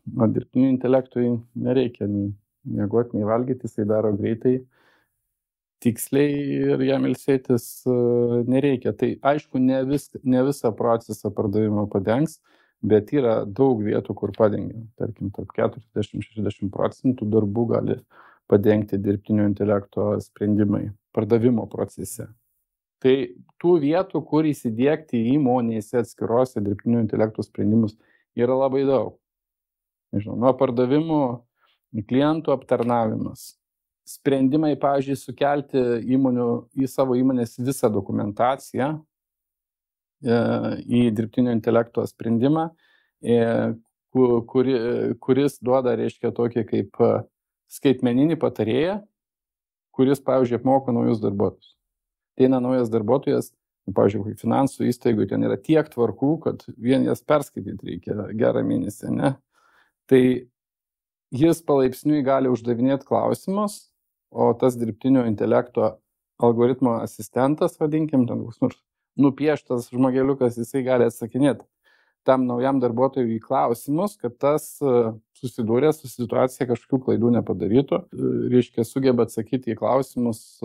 O dirbtiniu intelektui nereikia nei miegoti, nei valgyti, jisai daro greitai, tiksliai ir jam ilsėtis nereikia. Tai aišku, ne visą procesą pardavimo padengs, bet yra daug vietų, kur padengia. Tarkim, tarp 40-60% darbų gali padengti dirbtinio intelekto sprendimai pardavimo procese. Tai tų vietų, kur įsidiegti įmonėse atskirose dirbtinio intelekto sprendimus, yra labai daug. Nežinau, nuo pardavimų, klientų aptarnavimas. Sprendimai, pavyzdžiui, sukelti į savo įmonės visą dokumentaciją į dirbtinio intelekto sprendimą, kuris duoda, reiškia, tokį kaip skaitmeninį patarėją, kuris, pavyzdžiui, apmoko naujus darbuotojus. Ateina naujas darbuotojas, pavyzdžiui, finansų įstaigų ten yra tiek tvarkų, kad vien jas perskaityti reikia gerą mėnesį, ne? Tai jis palaipsniui gali uždavinėti klausimus, o tas dirbtinio intelekto algoritmo asistentas, vadinkim, ten koks nors nupieštas žmogeliukas, jisai gali atsakinėti tam naujam darbuotojui į klausimus, kad tas susidūrė su situacija kažkokių klaidų nepadarytų. Reiškia, sugeba atsakyti į klausimus,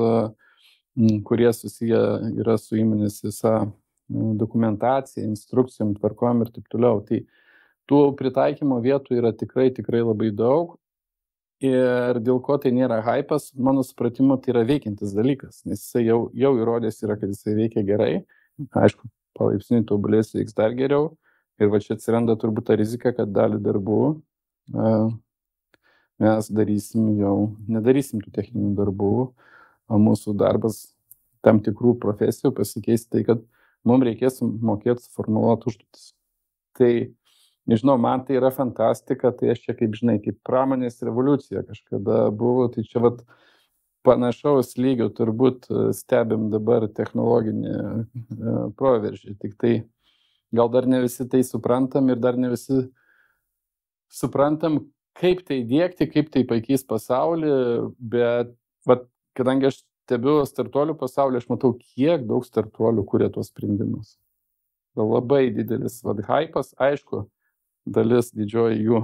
kurie susiję yra su įmonės visa dokumentacija, instrukcijom, tvarkom ir taip toliau. Tai tų pritaikymo vietų yra tikrai labai daug ir dėl ko tai nėra hypas, mano supratimu, tai yra veikiantis dalykas, nes jisai jau įrodęs yra, kad jisai veikia gerai, aišku, palaipsniui tobulės veiks dar geriau ir va čia atsiranda turbūt ta rizika, kad dalį darbų mes nedarysim tų techninių darbų, o mūsų darbas tam tikrų profesijų pasikeis tai, kad mums reikės mokėti suformuluoti užduotis. Tai nežinau, man tai yra fantastika, tai aš čia kaip pramonės revoliucija kažkada buvo, tai čia panašaus lygio turbūt stebim dabar technologinį proveržį, tik tai gal dar ne visi tai suprantam ir dar ne visi suprantam, kaip tai diegti, kaip tai pakeis pasaulį, bet kadangi aš stebiu startuolių pasaulį, aš matau, kiek daug startuolių kuria tuos sprendimus. Labai didelis hypas, aišku, dalis didžioji jų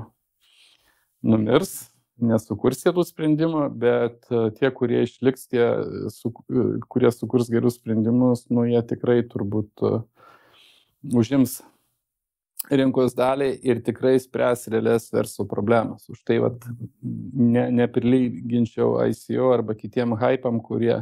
numirs, nesukurs tų sprendimų, bet tie, kurie išliks, kurie sukurs gerus sprendimus, jie tikrai turbūt užims rinkos dalį ir tikrai spręs realias verslo problemas. Už tai neprilyginčiau ICO arba kitiem hypam, kurie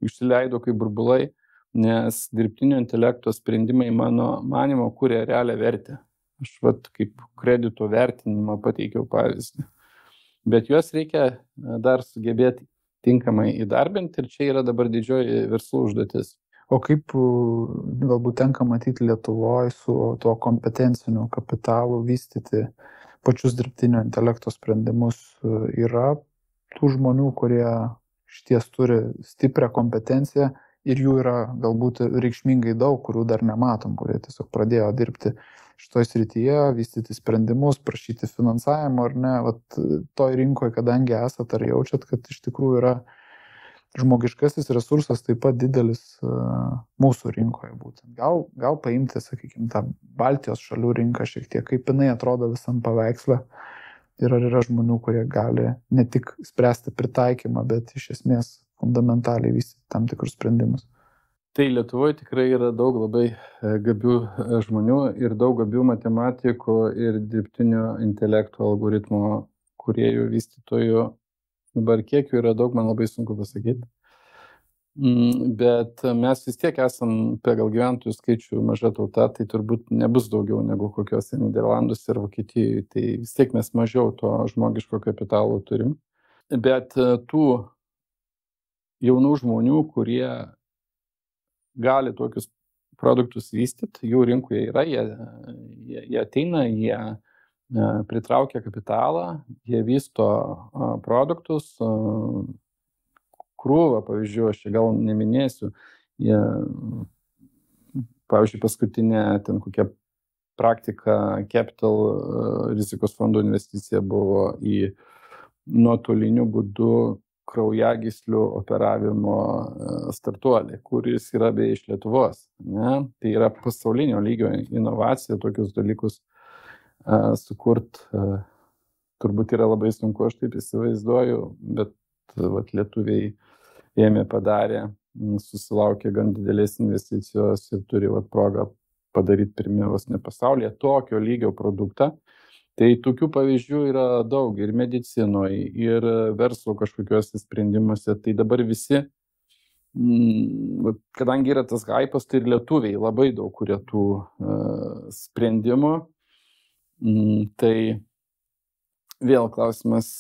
išsileido kaip burbulai, nes dirbtinio intelekto sprendimai mano manymo kuria realią vertę. Aš kaip kredito vertinimą pateikiau pavyzdį. Bet juos reikia dar sugebėti tinkamai įdarbinti ir čia yra dabar didžioji verslo užduotis. O kaip galbūt tenka matyti Lietuvoje su tuo kompetenciniu kapitalu vystyti pačius dirbtinio intelekto sprendimus? Yra tų žmonių, kurie šties turi stiprią kompetenciją ir jų yra galbūt reikšmingai daug, kurių dar nematom, kurie tiesiog pradėjo dirbti šitoj srityje, vystyti sprendimus, prašyti finansavimo ar ne. Toj rinkoje, kadangi esat, ar jaučiat, kad iš tikrųjų yra žmogiškasis resursas taip pat didelis mūsų rinkoje būtent. Gal paimti, sakykime, tą Baltijos šalių rinką šiek tiek, kaip jinai atrodo visam paveiksle. Ir ar yra žmonių, kurie gali ne tik spręsti pritaikymą, bet iš esmės fundamentaliai vystyti tam tikrus sprendimus. Tai Lietuvoje tikrai yra daug labai gabių žmonių ir daug gabių matematikų ir dirbtinio intelekto algoritmo kūrėjų, vystytojų. Dabar kiek jų yra daug, man labai sunku pasakyti. Bet mes vis tiek esam pagal gyventojų skaičių maža tauta, tai turbūt nebus daugiau negu kokiuose Niderlanduose ir Vokietijoje. Tai vis tiek mes mažiau to žmogiško kapitalo turim. Bet tų jaunų žmonių, kurie gali tokius produktus vystyti, jų rinkoje yra, jie ateina, jie pritraukia kapitalą, jie vysto produktus, krūvą, pavyzdžiui, aš gal neminėsiu, jie, pavyzdžiui, paskutinė ten kokia praktika Capital rizikos fondų investicija buvo į nuotoliniu būdu kraujagyslių operavimo startuolį, kuris yra beje iš Lietuvos. Ne? Tai yra pasaulinio lygio inovacija, tokius dalykus sukurt turbūt yra labai sunku, aš taip įsivaizduoju, bet lietuviai ėmė, padarė, susilaukė gan didelės investicijos ir turi progą padaryti pirmiausia ne pasaulyje tokio lygio produktą. Tai tokių pavyzdžių yra daug ir medicinoje, ir verslo kažkokiuose sprendimuose. Tai dabar visi, kadangi yra tas hypas, tai ir lietuviai labai daug kuria tų sprendimų. Tai vėl klausimas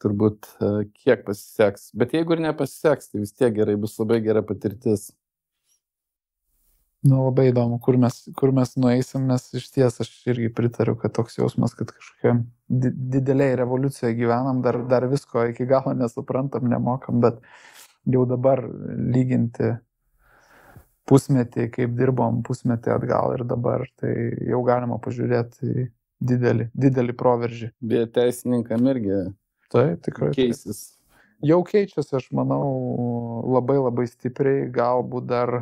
turbūt kiek pasiseks. Bet jeigu ir nepasiseks, tai vis tiek gerai, bus labai gera patirtis. Labai įdomu, kur mes nueisim, nes iš ties aš irgi pritariu, kad toks jausmas, kad kažkokia dideliai revoliucijoje gyvenam, dar visko iki galo nesuprantam, nemokam, bet jau dabar lyginti pusmetį, kaip dirbom pusmetį atgal ir dabar, tai jau galima pažiūrėti didelį proveržį. Bet teisininkam irgi tikrai keisis. Jau keičiasi, aš manau, labai labai stipriai, galbūt dar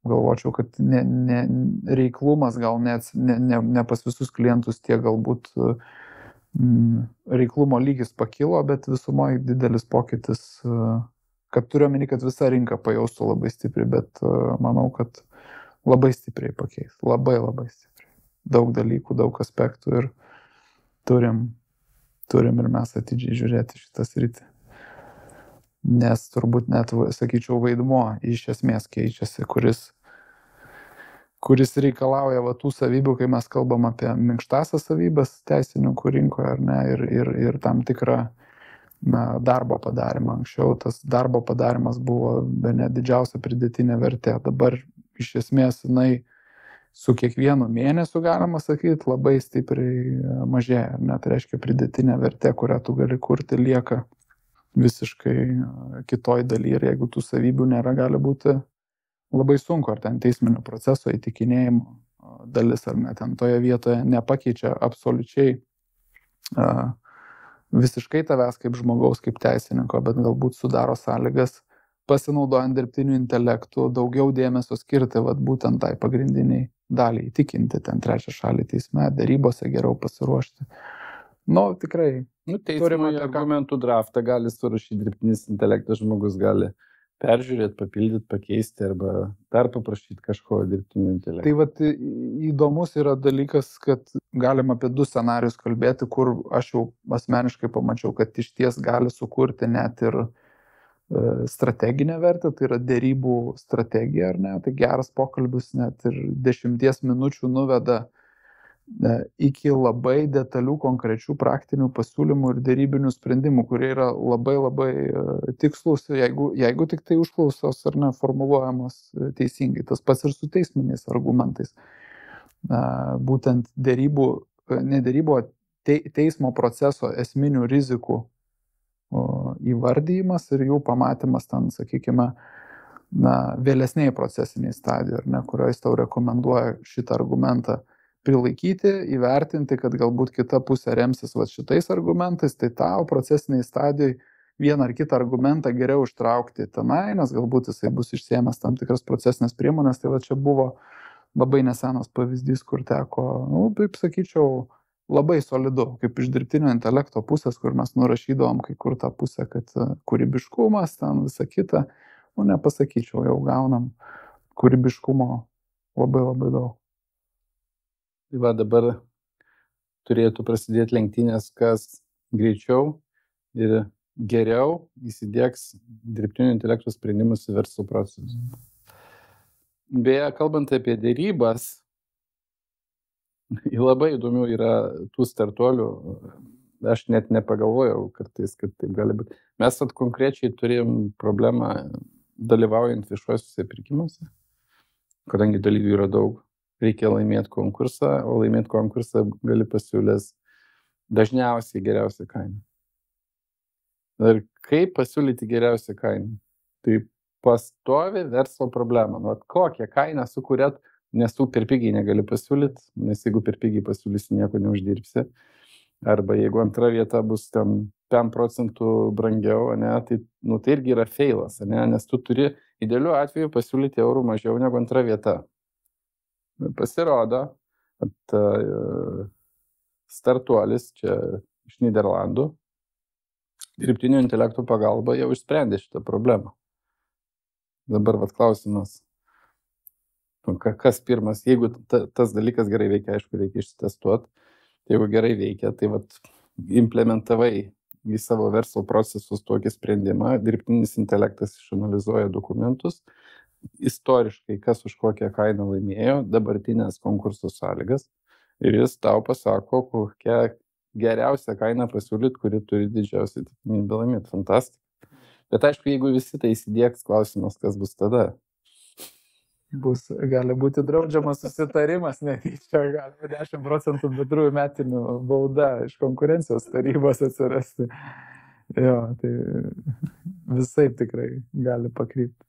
galvočiau, kad reiklumas gal net ne pas visus klientus tiek galbūt reiklumo lygis pakilo, bet visumoje didelis pokytis, kad turiu omeny, kad visa rinka pajaustų labai stipriai, bet manau, kad labai stipriai pakeis, labai stipriai. Daug dalykų, daug aspektų ir turim ir mes atidžiai žiūrėti šitą sritį. Nes turbūt net, sakyčiau, vaidmuo iš esmės keičiasi, kuris reikalauja tų savybių, kai mes kalbam apie minkštąsias savybės teisininkų rinkoje, ar ne, ir tam tikrą darbo padarimą. Anksčiau tas darbo padarimas buvo bene didžiausia pridėtinė vertė. Dabar iš esmės jinai su kiekvienu mėnesiu, galima sakyti, labai stipriai mažėja. Net reiškia pridėtinė vertė, kurią tu gali kurti, lieka visiškai kitoj daly. Ir jeigu tų savybių nėra, gali būti labai sunku, ar ten teisminio proceso įtikinėjimo dalis, ar net ten toje vietoje nepakeičia absoliučiai visiškai tavęs kaip žmogaus, kaip teisininko, bet galbūt sudaro sąlygas pasinaudojant dirbtiniu intelektu daugiau dėmesio skirti būtent tai pagrindiniai daliai, įtikinti ten trečią šalį teisme, darybose geriau pasiruošti. Tikrai. Teismo argumentų draftą gali surašyti dirbtinis intelektas, žmogus gali peržiūrėti, papildyti, pakeisti arba dar paprašyti kažko dirbtinio intelekto. Tai įdomus yra dalykas, kad galim apie 2 scenarius kalbėti, kur aš jau asmeniškai pamačiau, kad iš ties gali sukurti net ir strateginę vertę, tai yra derybų strategija, ar ne? Tai geras pokalbis net ir 10 minučių nuveda iki labai detalių, konkrečių praktinių pasiūlymų ir derybinių sprendimų, kurie yra labai tikslus, jeigu tik tai užklausos ar ne formuluojamos teisingai. Tas pats ir su teisminiais argumentais. Būtent teismo proceso esminių rizikų įvardyjimas ir jų pamatymas ten, sakykime, vėlesniai procesiniai stadijai, ar ne, kurioje jis tau rekomenduoja šitą argumentą prilaikyti, įvertinti, kad galbūt kita pusė remsis šitais argumentais, tai tau procesiniai stadijai vieną ar kitą argumentą geriau ištraukti tenai, nes galbūt jisai bus išsiėmęs tam tikras procesinės priemonės. Tai va čia buvo labai nesenas pavyzdys, kur teko, taip sakyčiau, labai solidu, kaip iš dirbtinio intelekto pusės, kur mes nurašydavom kai kur tą pusę, kad kūrybiškumas, ten visa kita, nepasakyčiau, jau gaunam kūrybiškumo labai labai daug. Tai va dabar turėtų prasidėti lenktynės, kas greičiau ir geriau įsidiegs dirbtinio intelekto sprendimus į verslo procesus. Beje, kalbant apie dėrybas, labai įdomių yra tų startuolių, aš net nepagalvojau kartais, kad taip gali būti. Mes konkrečiai turėjom problemą dalyvaujant viešuosiuose pirkimuose, kadangi dalyvių yra daug, reikia laimėti konkursą, o laimėti konkursą gali pasiūlęs dažniausiai geriausią kainą. Ir kaip pasiūlyti geriausią kainą? Tai pastovi verslo problema. Kokią kainą sukūrėt, nes tu per pigiai negali pasiūlyti, nes jeigu per pigiai pasiūlysi, nieko neuždirbsi. Arba jeigu antra vieta bus ten 5% brangiau, tai irgi yra feilas, nes tu turi idealiu atveju pasiūlyti eurų mažiau negu antra vieta. Pasirodo, kad startuolis čia iš Nyderlandų dirbtinio intelekto pagalba jau išsprendė šitą problemą. Dabar klausimas, kas pirmas, jeigu tas dalykas gerai veikia, aišku, reikia išsitestuoti, tai jeigu gerai veikia, tai implementavai į savo verslo procesus tokį sprendimą, dirbtinis intelektas išanalizuoja dokumentus, istoriškai kas už kokią kainą laimėjo, dabartinės konkurso sąlygas ir jis tau pasako, kokią geriausią kainą pasiūlyti, kuri turi didžiausią tikimybę laimėti. Fantastika. Bet aišku, jeigu visi tai įsidiegs, klausimas, kas bus tada. Gali būti draudžiamas susitarimas, netyčia gali 10% bendrųjų metinių bauda iš konkurencijos tarybos atsirasti. Jo, tai visai tikrai gali pakrypti.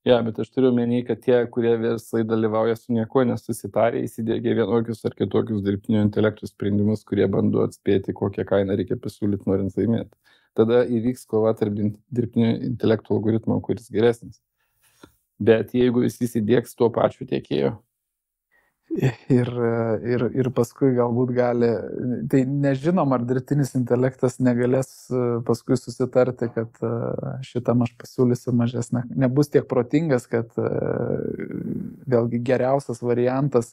Ja, bet aš turiu omeny, kad tie, kurie verslai dalyvauja su nieko nesusitarė, įsidiegia vienokius ar kitokius dirbtinio intelekto sprendimus, kurie bando atspėti, kokią kainą reikia pasiūlyti, norint laimėti. Tada įvyks kova tarp dirbtinio intelekto algoritmo, kuris geresnis. Bet jeigu jis įsidiegs tuo pačiu tiekėjo. Ir paskui galbūt gali, tai nežinom, ar dirbtinis intelektas negalės paskui susitarti, kad šitam aš pasiūlysiu mažesnę. Nebus tiek protingas, kad vėlgi geriausias variantas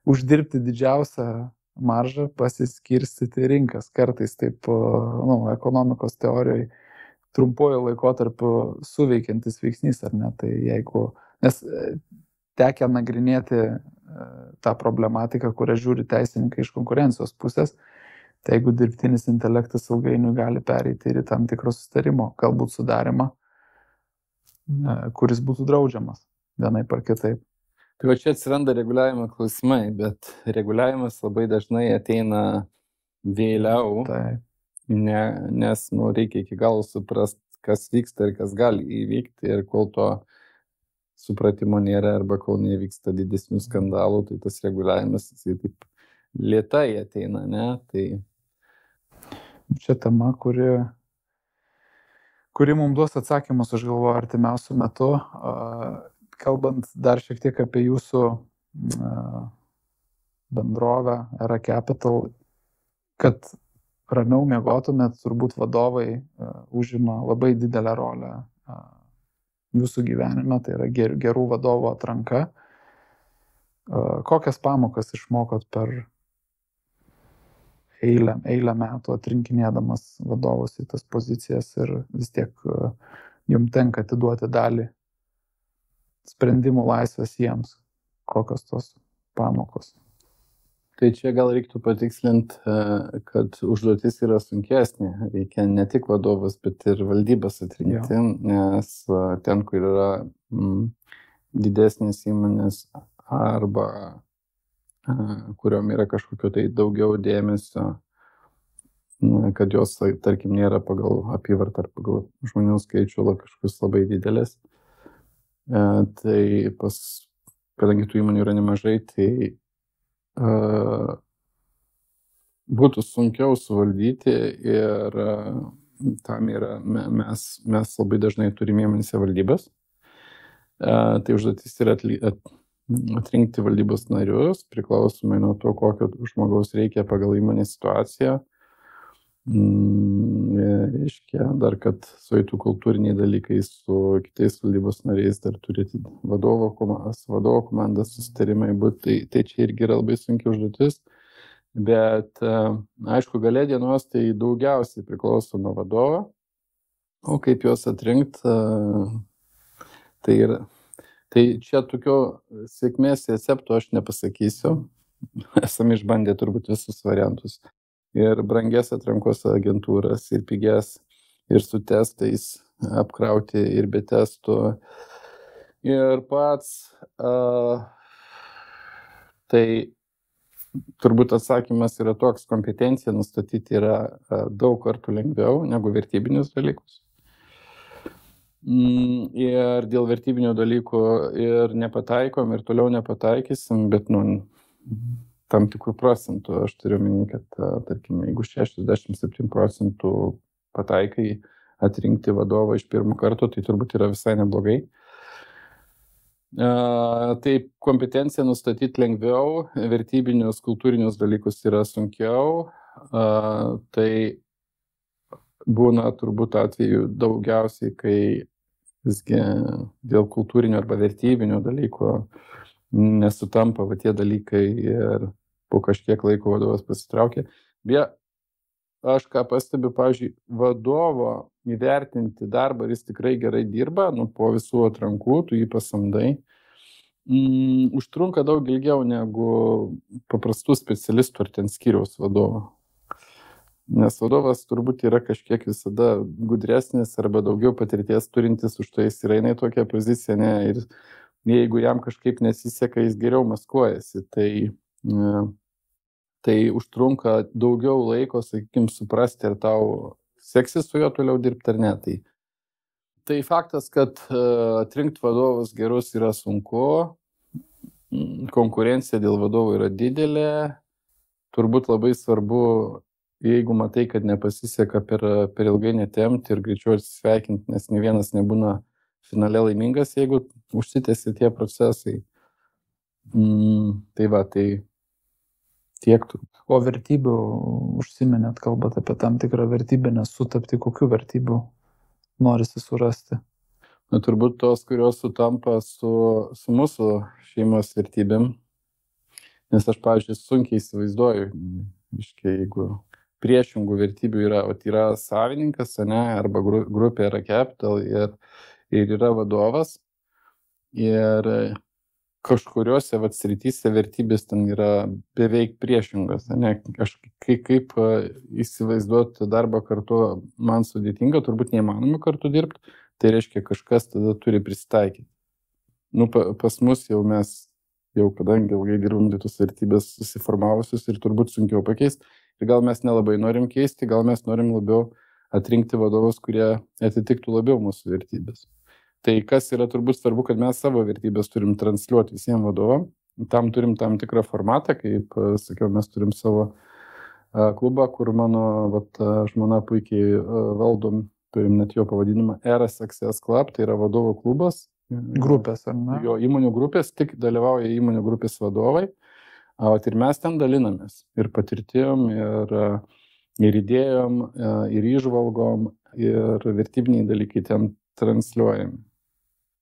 uždirbti didžiausią maržą pasiskirstyti rinkas. Kartais taip, ekonomikos teorijoje trumpuoju laikotarpiu suveikiantis veiksnys, ar ne? Tai jeigu, nes tekę nagrinėti tą problematiką, kurią žiūri teisininkai iš konkurencijos pusės, tai jeigu dirbtinis intelektas ilgainiui gali pereiti ir į tam tikro susitarimo, galbūt sudarimą, kuris būtų draudžiamas vienaip ar kitaip. Tai čia atsiranda reguliavimo klausimai, bet reguliavimas labai dažnai ateina vėliau, nes reikia iki galo suprasti, kas vyksta ir kas gali įvykti, ir kol to supratimo nėra arba kol nevyksta didesnių skandalų, tai tas reguliavimas taip lėtai ateina, ne? Tai čia tema, kuri mums duos atsakymus, aš galvoju, artimiausiu metu. Kalbant dar šiek tiek apie jūsų bendrovę Era Capital, kad ramiau miegotumėt, turbūt vadovai užima labai didelę rolę jūsų gyvenime, tai yra gerų vadovų atranka. Kokias pamokas išmokot per eilę metų atrinkinėdamas vadovus į tas pozicijas ir vis tiek jums tenka atiduoti dalį sprendimų laisvės jiems? Kokios tos pamokos? Tai čia gal reiktų patikslinti, kad užduotis yra sunkesnė. Reikia ne tik vadovas, bet ir valdybas atrinkti, nes ten, kur yra didesnės įmonės arba kuriom yra kažkokio tai daugiau dėmesio, kad jos, tarkim, nėra pagal apyvartą ar pagal žmonių skaičių kažkokius labai didelės. Tai kadangi tų įmonių yra nemažai, tai būtų sunkiau suvaldyti ir tam yra, mes labai dažnai turime įmonėse valdybas. Tai užduotis yra atrinkti valdybos narius, priklausomai nuo to, kokio žmogaus reikia pagal įmonės situaciją. Reiškia, dar kad sueitų kultūriniai dalykai su kitais valdybos nariais, dar turėti vadovo komandas susitarimai būti, tai čia irgi yra labai sunki užduotis. Bet, aišku, gale dienos tai daugiausiai priklauso nuo vadovo, o kaip juos atrinkti, tai čia tokio sėkmės recepto aš nepasakysiu. Esame išbandę turbūt visus variantus. Ir brangias atrankos agentūras, ir pigias, ir su testais apkrauti, ir be testų. Ir pats, tai turbūt atsakymas yra toks, kompetenciją nustatyti yra daug kartų lengviau negu vertybinius dalykus. Ir dėl vertybinių dalykų ir nepataikom, ir toliau nepataikysim, bet tam tikrų procentų. Aš turiu omeny, kad, tarkim, jeigu 67% pataikai atrinkti vadovą iš pirmo karto, tai turbūt yra visai neblogai. Tai kompetenciją nustatyti lengviau, vertybinius, kultūrinius dalykus yra sunkiau. Tai būna turbūt atveju daugiausiai, kai visgi dėl kultūrinio arba vertybinio dalyko nesutampa tie dalykai ir po kažkiek laiko vadovas pasitraukia. Beje, aš ką pastebiu, pavyzdžiui, vadovo įvertinti darbą, ar jis tikrai gerai dirba, po visų atrankų, tu jį pasamdai, užtrunka daug ilgiau negu paprastų specialistų ar ten skyriaus vadovo. Nes vadovas turbūt yra kažkiek visada gudresnis arba daugiau patirties turintis, už tai jis yra į tokią poziciją, ne, ir jeigu jam kažkaip nesiseka, jis geriau maskuojasi, tai užtrunka daugiau laiko, sakykime, suprasti, ar tau seksis su juo toliau dirbti ar ne. Tai faktas, kad atrinkti vadovus gerus yra sunku, konkurencija dėl vadovų yra didelė, turbūt labai svarbu, jeigu matai, kad nepasiseka per ilgai netemti ir greičiau atsisveikinti, nes ne vienas nebūna finale laimingas, jeigu užsitęsia tie procesai. Tai tiek turbūt. O vertybių užsiminėt, kalbat apie tam tikrą vertybinę sutaptį, kokių vertybių norisi surasti? Turbūt tos, kurios sutampa su mūsų šeimos vertybėm, nes aš, pavyzdžiui, sunkiai įsivaizduoju, jeigu priešingų vertybių yra savininkas, arba grupė yra capital ir yra vadovas, ir kažkuriuose srityse vertybės ten yra beveik priešingos. Aš kaip įsivaizduoti darbą kartu man sudėtinga, turbūt neįmanoma kartu dirbti, tai reiškia kažkas tada turi prisitaikyti. Pas mus mes kadangi ilgai dirbam, tos vertybės susiformavusius ir turbūt sunkiau pakeisti. Ir gal mes nelabai norim keisti, gal mes norim labiau atrinkti vadovus, kurie atitiktų labiau mūsų vertybės. Tai kas yra turbūt svarbu, kad mes savo vertybės turim transliuoti visiems vadovam. Tam turim tam tikrą formatą, kaip sakiau, mes turim savo klubą, kur mano žmona puikiai valdom, turim net jo pavadinimą Era Success Club, tai yra vadovų klubas. Grupės, ar ne? Jo įmonių grupės, tik dalyvauja įmonių grupės vadovai. Ir mes ten dalinamės ir patirtim, ir idėjom, ir įžvalgom, ir vertybiniai dalykai ten transliuojami.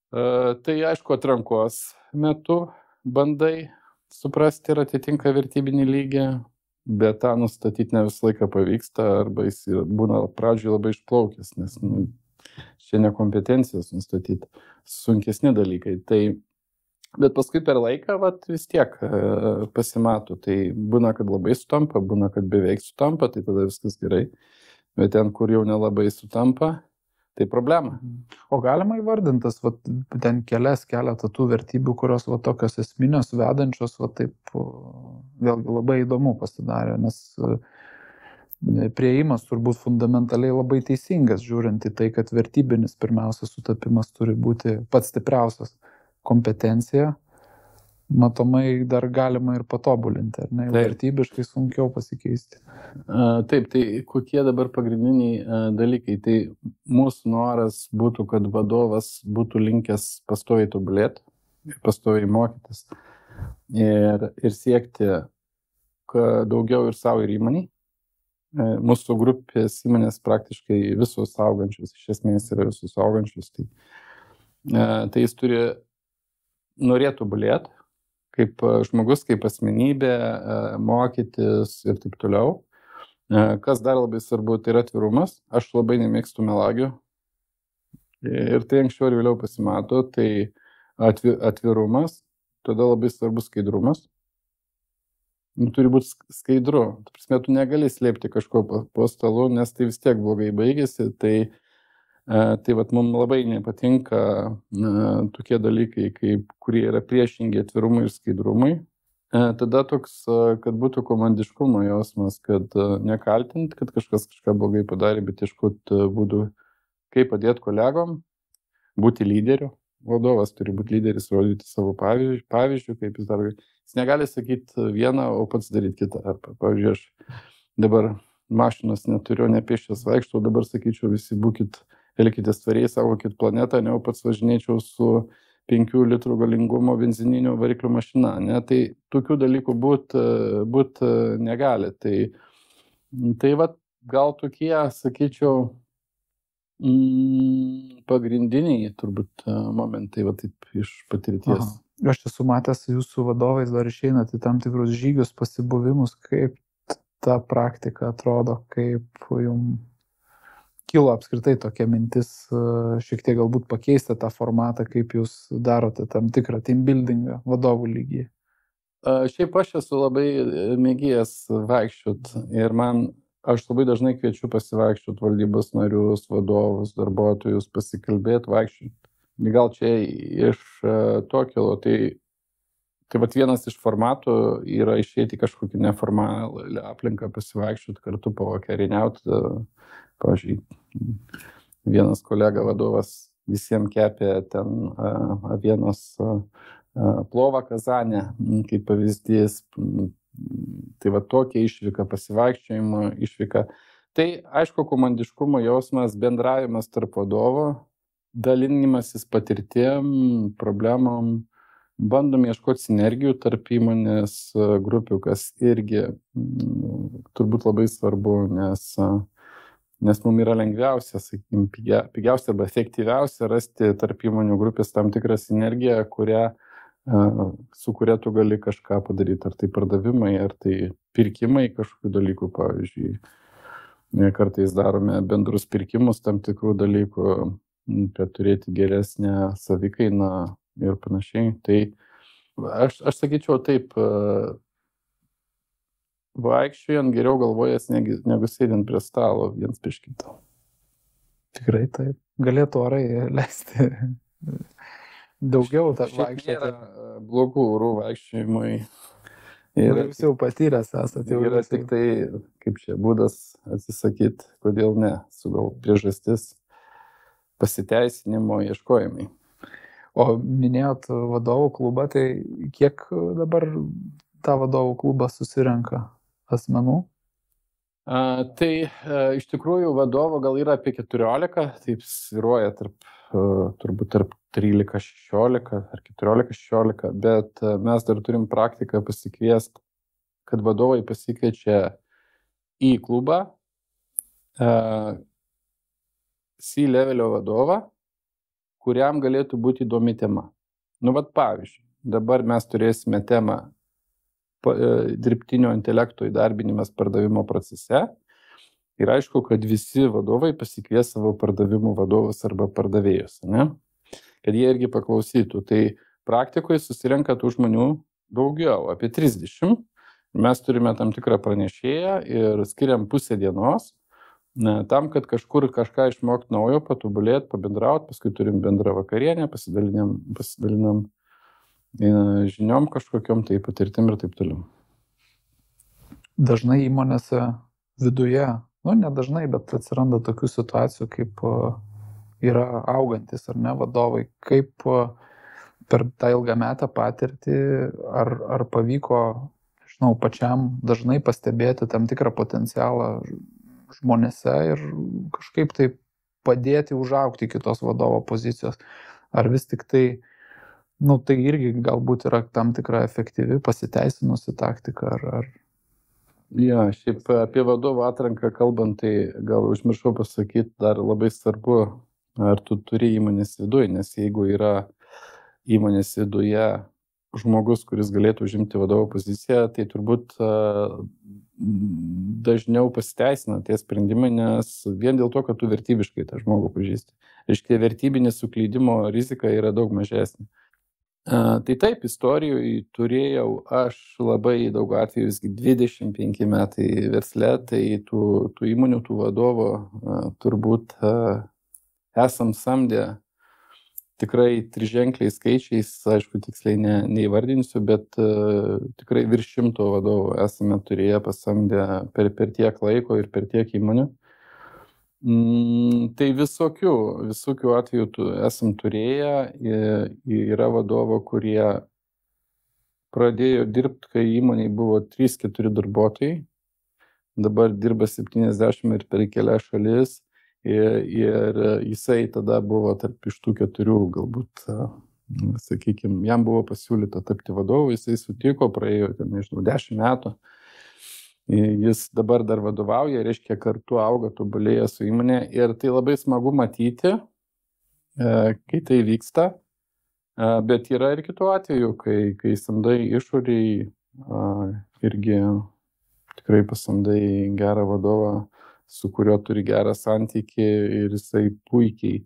Tai aišku, atrankos metu bandai suprasti ir atitinka vertybinį lygį, bet tą nustatyti ne visą laiką pavyksta, arba jis būna pradžioj labai išplaukęs, nes čia nekompetencijos nustatyti, sunkesni dalykai. Bet paskui per laiką vis tiek pasimato, tai būna, kad labai sutampa, būna, kad beveik sutampa, tai tada viskas gerai, bet ten, kur jau nelabai sutampa, tai problema. O galima įvardintas ten keletą tų vertybių, kurios tokios esminios, vedančios, taip vėlgi labai įdomu pasidarė, nes priėjimas turbūt fundamentaliai labai teisingas, žiūrint į tai, kad vertybinis pirmiausia sutapimas turi būti pats stipriausias kompetencija, matomai dar galima ir patobulinti, ar ne? Vertybiškai sunkiau pasikeisti. Taip, tai kokie dabar pagrindiniai dalykai? Tai mūsų noras būtų, kad vadovas būtų linkęs pastoviai tobulėti, pastoviai mokytis ir siekti daugiau ir savo ir įmoniai. Mūsų grupės įmonės praktiškai visos augančios, iš esmės yra visos augančios, tai jis norėtų tobulėti kaip žmogus, kaip asmenybė, mokytis ir taip toliau. Kas dar labai svarbu, tai yra atvirumas. Aš labai nemėgstu melagių ir tai anksčiau ir vėliau pasimato, tai atvirumas, tada labai svarbus skaidrumas. Turi būti skaidru. Tu negali slėpti kažko po stalu, nes tai vis tiek blogai baigėsi. Tai vat mums labai nepatinka tokie dalykai, kurie yra priešingi atvirumui ir skaidrumui. Tada toks, kad būtų komandiškumo jausmas, kad nekaltinti, kad kažkas kažką blogai padarė, bet ieškoti būdų, kaip padėti kolegom, būti lyderiu. Vadovas turi būti lyderis, rodyti savo pavyzdžių, kaip jis daro. Jis negali sakyti vieną, o pats daryti kitą. Pavyzdžiui, aš dabar mašinos neturiu, nepiešęs vaikštau, dabar sakyčiau, visi būkit, elkitės tvariai, saugokit planetą, ne, o pats važinėčiau su 5 litrų galingumo benzininių variklių mašina. Ne? Tai tokių dalykų būt negali. Tai vat, gal tokie, sakyčiau, pagrindiniai turbūt momentai, va taip iš patirties. Aha. Aš esu matęs, jūsų vadovais dar išeinat į tam tikrus žygius, pasibuvimus, kaip ta praktika atrodo, kaip jums kilo apskritai tokia mintis šiek tiek galbūt pakeisti tą formatą, kaip jūs darote tam tikrą team buildingą vadovų lygyje. Šiaip aš esu labai mėgėjęs vaikščiot ir aš labai dažnai kviečiu pasivaikščioti valdybos narius, vadovus, darbuotojus, pasikalbėti, vaikščioti. Gal čia iš to kilo, tai vat vienas iš formatų yra išeiti kažkokį neformalą aplinką, pasivaikščioti kartu, pavakarieniauti. Pavyzdžiui, vienas kolega vadovas visiems kepė ten avienos plovą Kazanę, kaip pavyzdys. Tai va tokia išvyka, pasivaikščiojimo išvyka. Tai aišku, komandiškumo jausmas, bendravimas tarp vadovo, dalinimasis patirtim, problemom, bandom ieškoti sinergijų tarp įmonės grupių, kas irgi turbūt labai svarbu, nes mums yra lengviausia, sakykime, pigiausia arba efektyviausia rasti tarp įmonių grupės tam tikrą sinergiją, su kuria tu gali kažką padaryti, ar tai pardavimai, ar tai pirkimai kažkokių dalykų, pavyzdžiui. Kartais darome bendrus pirkimus tam tikrų dalykų, kad turėti geresnę savikainą ir panašiai. Tai aš sakyčiau taip, vaikščiojant geriau galvojas negu sėdint prie stalo viens prieš kitą. Tikrai taip. Galėtų orai leisti daugiau tą vaikščioti. Nėra blogų orų vaikščiojimui. Ir jūs jau patyręs esate. Yra tik tai, kaip čia, būdas atsisakyti, kodėl ne, su gal priežastis pasiteisinimo ieškojimai. O minėjot vadovų klubą, tai kiek dabar tą vadovų klubą susirenka asmenų? Tai iš tikrųjų vadovo gal yra apie 14, taip svyruoja turbūt tarp 13-16 ar 14-16, bet mes dar turim praktiką pasikviesti, kad vadovai pasikviečia į klubą C-levelio vadovą, kuriam galėtų būti įdomi tema. Vat pavyzdžiui, dabar mes turėsime temą dirbtinio intelekto įdarbinimas pardavimo procese. Ir aišku, kad visi vadovai pasikvies savo pardavimų vadovus arba pardavėjus, ne? Kad jie irgi paklausytų. Tai praktikoje susirenka tų žmonių daugiau, apie 30. Mes turime tam tikrą pranešėją ir skiriam pusę dienos tam, kad kažkur kažką išmokti naujo, patobulėti, pabendrauti, paskui turim bendrą vakarienę, pasidalinam žiniom kažkokiom, tai patirtim ir taip toliau. Dažnai įmonėse viduje, nedažnai, bet atsiranda tokių situacijų, kaip yra augantis ar ne vadovai, kaip per tą ilgametę patirtį, ar pavyko, žinau, pačiam dažnai pastebėti tam tikrą potencialą žmonėse ir kažkaip tai padėti užaugti iki tos vadovo pozicijos. Ar vis tik tai, tai irgi galbūt yra tam tikra efektyvi, pasiteisinusi taktika, ar... Ja, šiaip apie vadovo atranką kalbant, tai gal užmiršau pasakyti, dar labai svarbu, ar tu turi įmonės viduje, nes jeigu yra įmonės viduje žmogus, kuris galėtų užimti vadovo poziciją, tai turbūt dažniau pasiteisina tie sprendimai, nes vien dėl to, kad tu vertybiškai tą žmogų pažįsti. Reiškia, vertybinė suklydymo rizika yra daug mažesnė. Tai taip, istorijų turėjau aš labai daug atvejų, visgi 25 metai versle, tai tų įmonių, tų vadovo turbūt esam samdę tikrai triženkliais skaičiais, aišku, tiksliai neįvardinsiu, bet tikrai virš 100 vadovų esame turėję pasamdę per tiek laiko ir per tiek įmonių. Tai visokių atvejų esam turėję. Yra vadovo, kurie pradėjo dirbti, kai įmonėje buvo 3-4 darbuotojai, dabar dirba 70 ir per kelias šalis, ir jisai tada buvo tarp iš tų 4, galbūt, sakykime, jam buvo pasiūlyta tapti vadovu, jisai sutiko, praėjo, 10 metų. Jis dabar dar vadovauja, reiškia, kartu auga, tobulėja su įmonė, ir tai labai smagu matyti, kai tai vyksta, bet yra ir kitų atvejų, kai samdai išoriai, irgi tikrai pasamdai gerą vadovą, su kuriuo turi gerą santykį ir jisai puikiai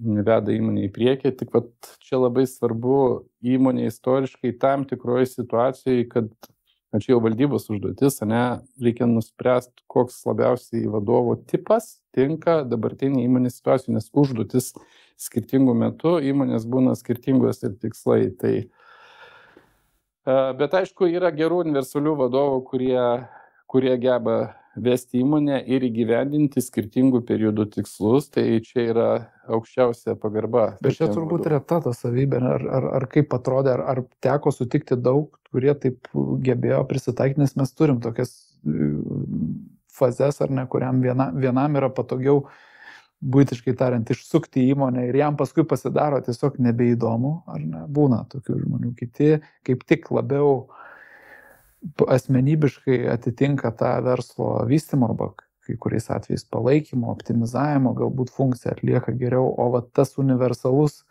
veda įmonę į priekį. Tik čia labai svarbu įmonė istoriškai tam tikroje situacijoje, kad čia jau valdybos užduotis, reikia nuspręsti, koks labiausiai vadovo tipas tinka dabartinį įmonės situacijų, nes užduotis skirtingų metų įmonės būna skirtingos ir tikslai. Bet aišku, yra gerų universalių vadovų, kurie geba vesti įmonę ir įgyvendinti skirtingų periodų tikslus, tai čia yra aukščiausia pagarba. Bet čia turbūt reta ta savybė, ar kaip atrodė, ar teko sutikti daug, kurie taip gebėjo prisitaikyti, nes mes turim tokias fazes, ar ne, kuriam vienam yra patogiau, buitiškai tariant, išsukti įmonę ir jam paskui pasidaro tiesiog nebeįdomu, ar ne, būna tokių žmonių. Kiti kaip tik labiau asmenybiškai atitinka tą verslo vystymo arba kai kuriais atvejais palaikymo, optimizavimo galbūt funkciją atlieka geriau, o tas universalus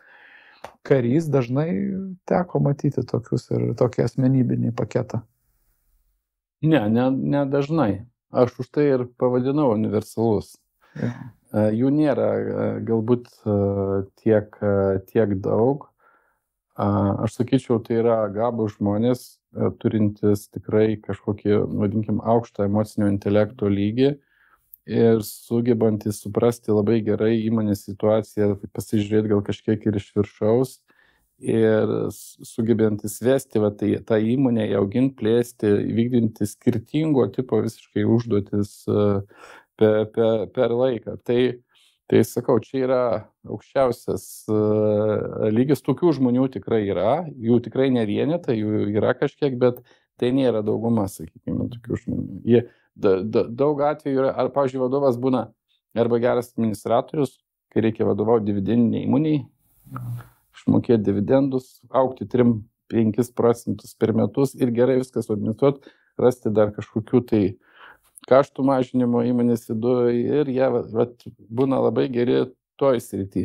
karys dažnai teko matyti tokius ir tokį asmenybinį paketą. Ne dažnai. Aš už tai ir pavadinau universalus. Ja. Jų nėra galbūt tiek daug. Aš sakyčiau, tai yra gabūs žmonės, turintis tikrai kažkokį, vadinkim, aukštą emocinio intelekto lygį ir sugebantis suprasti labai gerai įmonės situaciją, pasižiūrėti gal kažkiek ir iš viršaus ir sugebantis vesti tą įmonę, auginti, plėsti, vykdinti skirtingo tipo visiškai užduotis per laiką. Tai sakau, čia yra aukščiausias lygis, tokių žmonių tikrai yra, jų tikrai ne vienetai, jų yra kažkiek, bet tai nėra dauguma, sakykime, tokių žmonių. Daug atvejų yra, ar, pavyzdžiui, vadovas būna arba geras administratorius, kai reikia vadovauti dividendiniai įmoniai, išmokėti dividendus, augti 3-5% per metus ir gerai viskas administruoti, rasti dar kažkokių tai kaštų mažinimo įmonės viduje ir jie būna labai geri toj srity.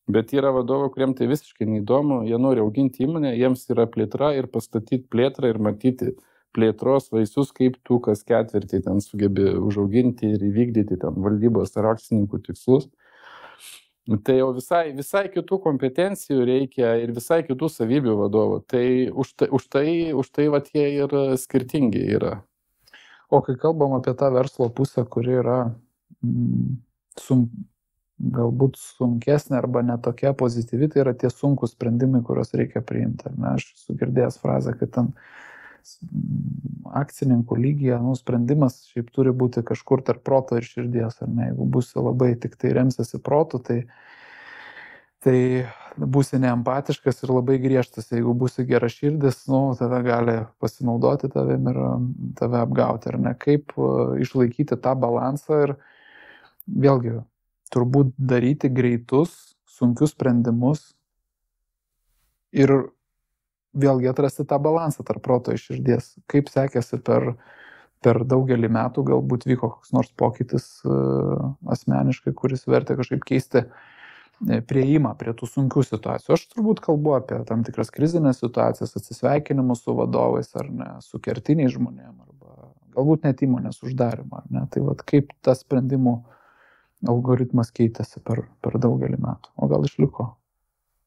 Bet yra vadovų, kuriem tai visiškai neįdomu, jie nori auginti įmonę, jiems yra plėtra ir pastatyti plėtrą ir matyti plėtros vaisius, kaip tu kas ketvirtį ten sugebi užauginti ir įvykdyti ten valdybos ar akcininkų tikslus. Tai jau visai kitų kompetencijų reikia ir visai kitų savybių vadovų. Tai už tai jie ir skirtingi yra. O kai kalbam apie tą verslo pusę, kuri yra galbūt sunkesnė arba netokia pozityvi, tai yra tie sunkūs sprendimai, kuriuos reikia priimti. Aš esu girdėjęs frazę, kad ten akcininkų lygyje sprendimas šiaip turi būti kažkur tarp proto ir širdies. Jeigu būsi labai tik tai remsiasi protu, tai Tai būsi neempatiškas ir labai griežtas, jeigu būsi gera širdis, tave gali pasinaudoti tavim ir tave apgauti, ar ne? Kaip išlaikyti tą balansą ir vėlgi turbūt daryti greitus, sunkius sprendimus ir vėlgi atrasti tą balansą tarp proto ir širdies. Kaip sekėsi per daugelį metų, galbūt vyko koks nors pokytis asmeniškai, kuris vertė kažkaip keisti prieimą prie tų sunkių situacijų. Aš turbūt kalbu apie tam tikras krizinės situacijas, atsisveikinimus su vadovais ar ne, su kertiniais žmonėm, arba galbūt net įmonės uždarimą, ar ne. Tai vat kaip tas sprendimų algoritmas keitėsi per daugelį metų, o gal išliko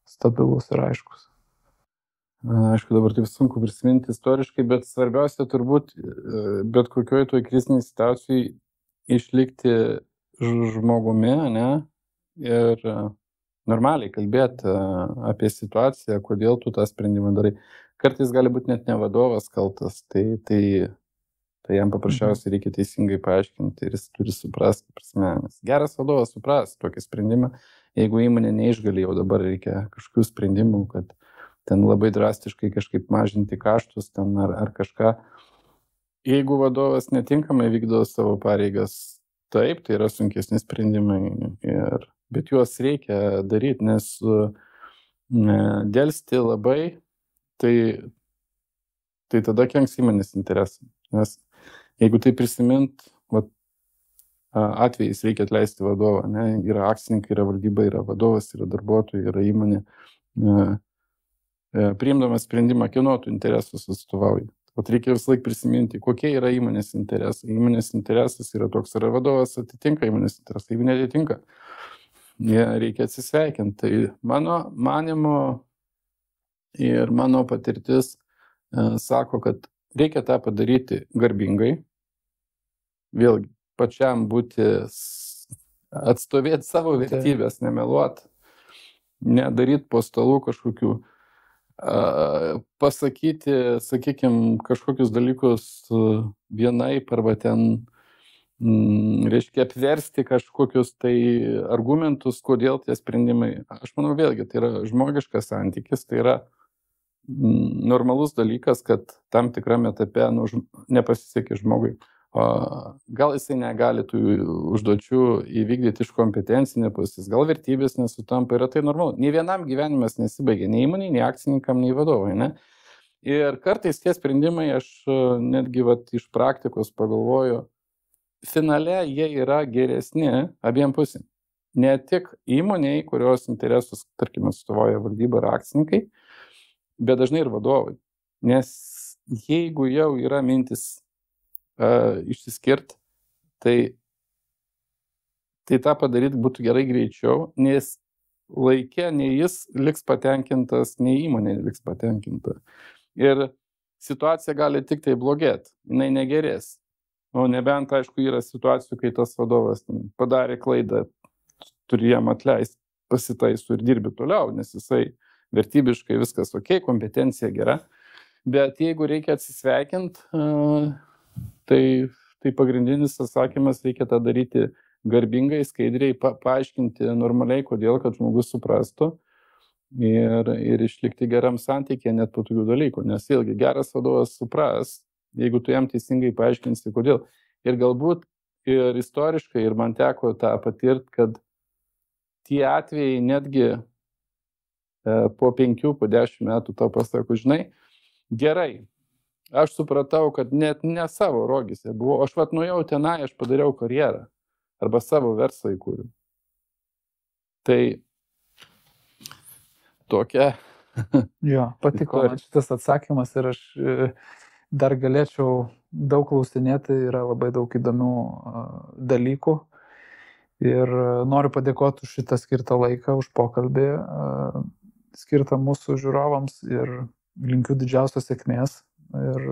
stabilus ir aiškus. Aišku, dabar taip sunku prisiminti istoriškai, bet svarbiausia turbūt bet kokioj toj kriziniai situacijai išlikti žmogumi, ne? Ir normaliai kalbėti apie situaciją, kodėl tu tą sprendimą darai. Kartais gali būti net ne vadovas kaltas, tai jam paprasčiausiai reikia teisingai paaiškinti ir jis turi suprasti, prasme. Geras vadovas supras tokį sprendimą, jeigu įmonė neišgali, jau dabar reikia kažkokių sprendimų, kad ten labai drastiškai kažkaip mažinti kaštus ten ar kažką. Jeigu vadovas netinkamai vykdo savo pareigas, taip, tai yra sunkesni sprendimai, bet juos reikia daryti, nes delsti labai, tai tada kenks įmonės interesai. Nes jeigu tai prisimint, atvejais reikia atleisti vadovą, ne? Yra akcininkai, yra valdyba, yra vadovas, yra darbuotojai, yra įmonė. Priimdamas sprendimą, kieno tu interesus atstovauji. Reikia visą laiką prisiminti, kokie yra įmonės interesai. Įmonės interesas yra toks, ar vadovas atitinka įmonės interesai, jeigu netitinka, reikia atsisveikinti. Tai mano manimo ir mano patirtis sako, kad reikia tą padaryti garbingai, vėlgi pačiam būti, atstovėti savo vertybės, nemeluoti, nedaryti po stalų kažkokių, pasakyti, sakykime, kažkokius dalykus vienaip arba ten, reiškia, apversti kažkokius tai argumentus, kodėl tie sprendimai. Aš manau, vėlgi, tai yra žmogiškas santykis, tai yra normalus dalykas, kad tam tikrame etape nepasisekė žmogui. Gal jisai negali tų užduočių įvykdyti iš kompetencinės pusės, gal vertybės nesutampa, yra tai normalu. Nei vienam gyvenimas nesibaigia, nei įmonei, nei akcininkam, nei vadovai, ne? Ir kartais tie sprendimai, aš netgi iš praktikos pagalvoju, finale jie yra geresni abiem pusėm. Ne tik įmoniai, kurios interesus, tarkim, atstovauja valdyba ar akcininkai, bet dažnai ir vadovai. Nes jeigu jau yra mintis išsiskirti, tai tą padaryti būtų gerai greičiau, nes laikė nei jis liks patenkintas, nei įmonė liks patenkinta. Ir situacija gali tik tai blogėti, jinai negerės. O nebent, aišku, yra situacijų, kai tas vadovas padarė klaidą, turi jam atleisti, pasitaiso ir dirbi toliau, nes jisai vertybiškai viskas ok, kompetencija gera. Bet jeigu reikia atsisveikinti, tai pagrindinis atsakymas, reikia tą daryti garbingai, skaidriai, paaiškinti normaliai, kodėl, kad žmogus suprastų ir išlikti geram santykyje net po tokių dalykų. Nes vėlgi geras vadovas supras, jeigu tu jam teisingai paaiškinsi, kodėl. Ir galbūt ir istoriškai, ir man teko tą patirti, kad tie atvejai netgi po 5, po 10 metų tau pasako, žinai, gerai, aš supratau, kad net ne savo rogėse buvau, aš nuėjau tenai, aš padariau karjerą, arba savo verslą įkūriau. Tai tokia. Jo, patiko man šitas atsakymas ir aš dar galėčiau daug klausinėti, yra labai daug įdomių dalykų. Ir noriu padėkoti už šitą skirtą laiką, už pokalbį, skirtą mūsų žiūrovams ir linkiu didžiausios sėkmės. Ir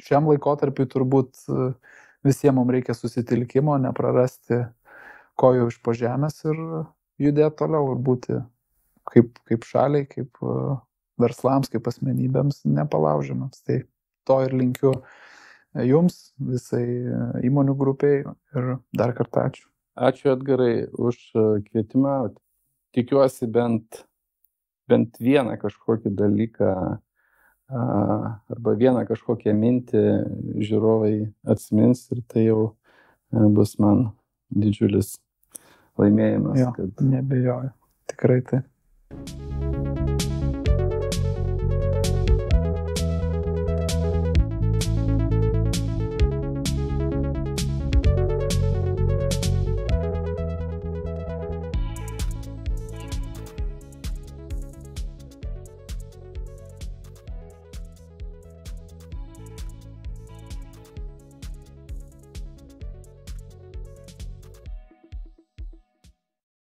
šiam laikotarpiui turbūt visiems mums reikia susitelkimo, neprarasti kojų iš po žemės ir judėti toliau ir būti kaip šaliai, kaip verslams, kaip asmenybėms nepalaužiamams. Tai to ir linkiu jums, visai įmonių grupiai ir dar kartą ačiū. Ačiū, Edgarai, už kvietimą. tikiuosi bent vieną kažkokį dalyką arba vieną kažkokią mintį žiūrovai atsimins ir tai jau bus man didžiulis laimėjimas. Jo, nebejoju. Tikrai tai.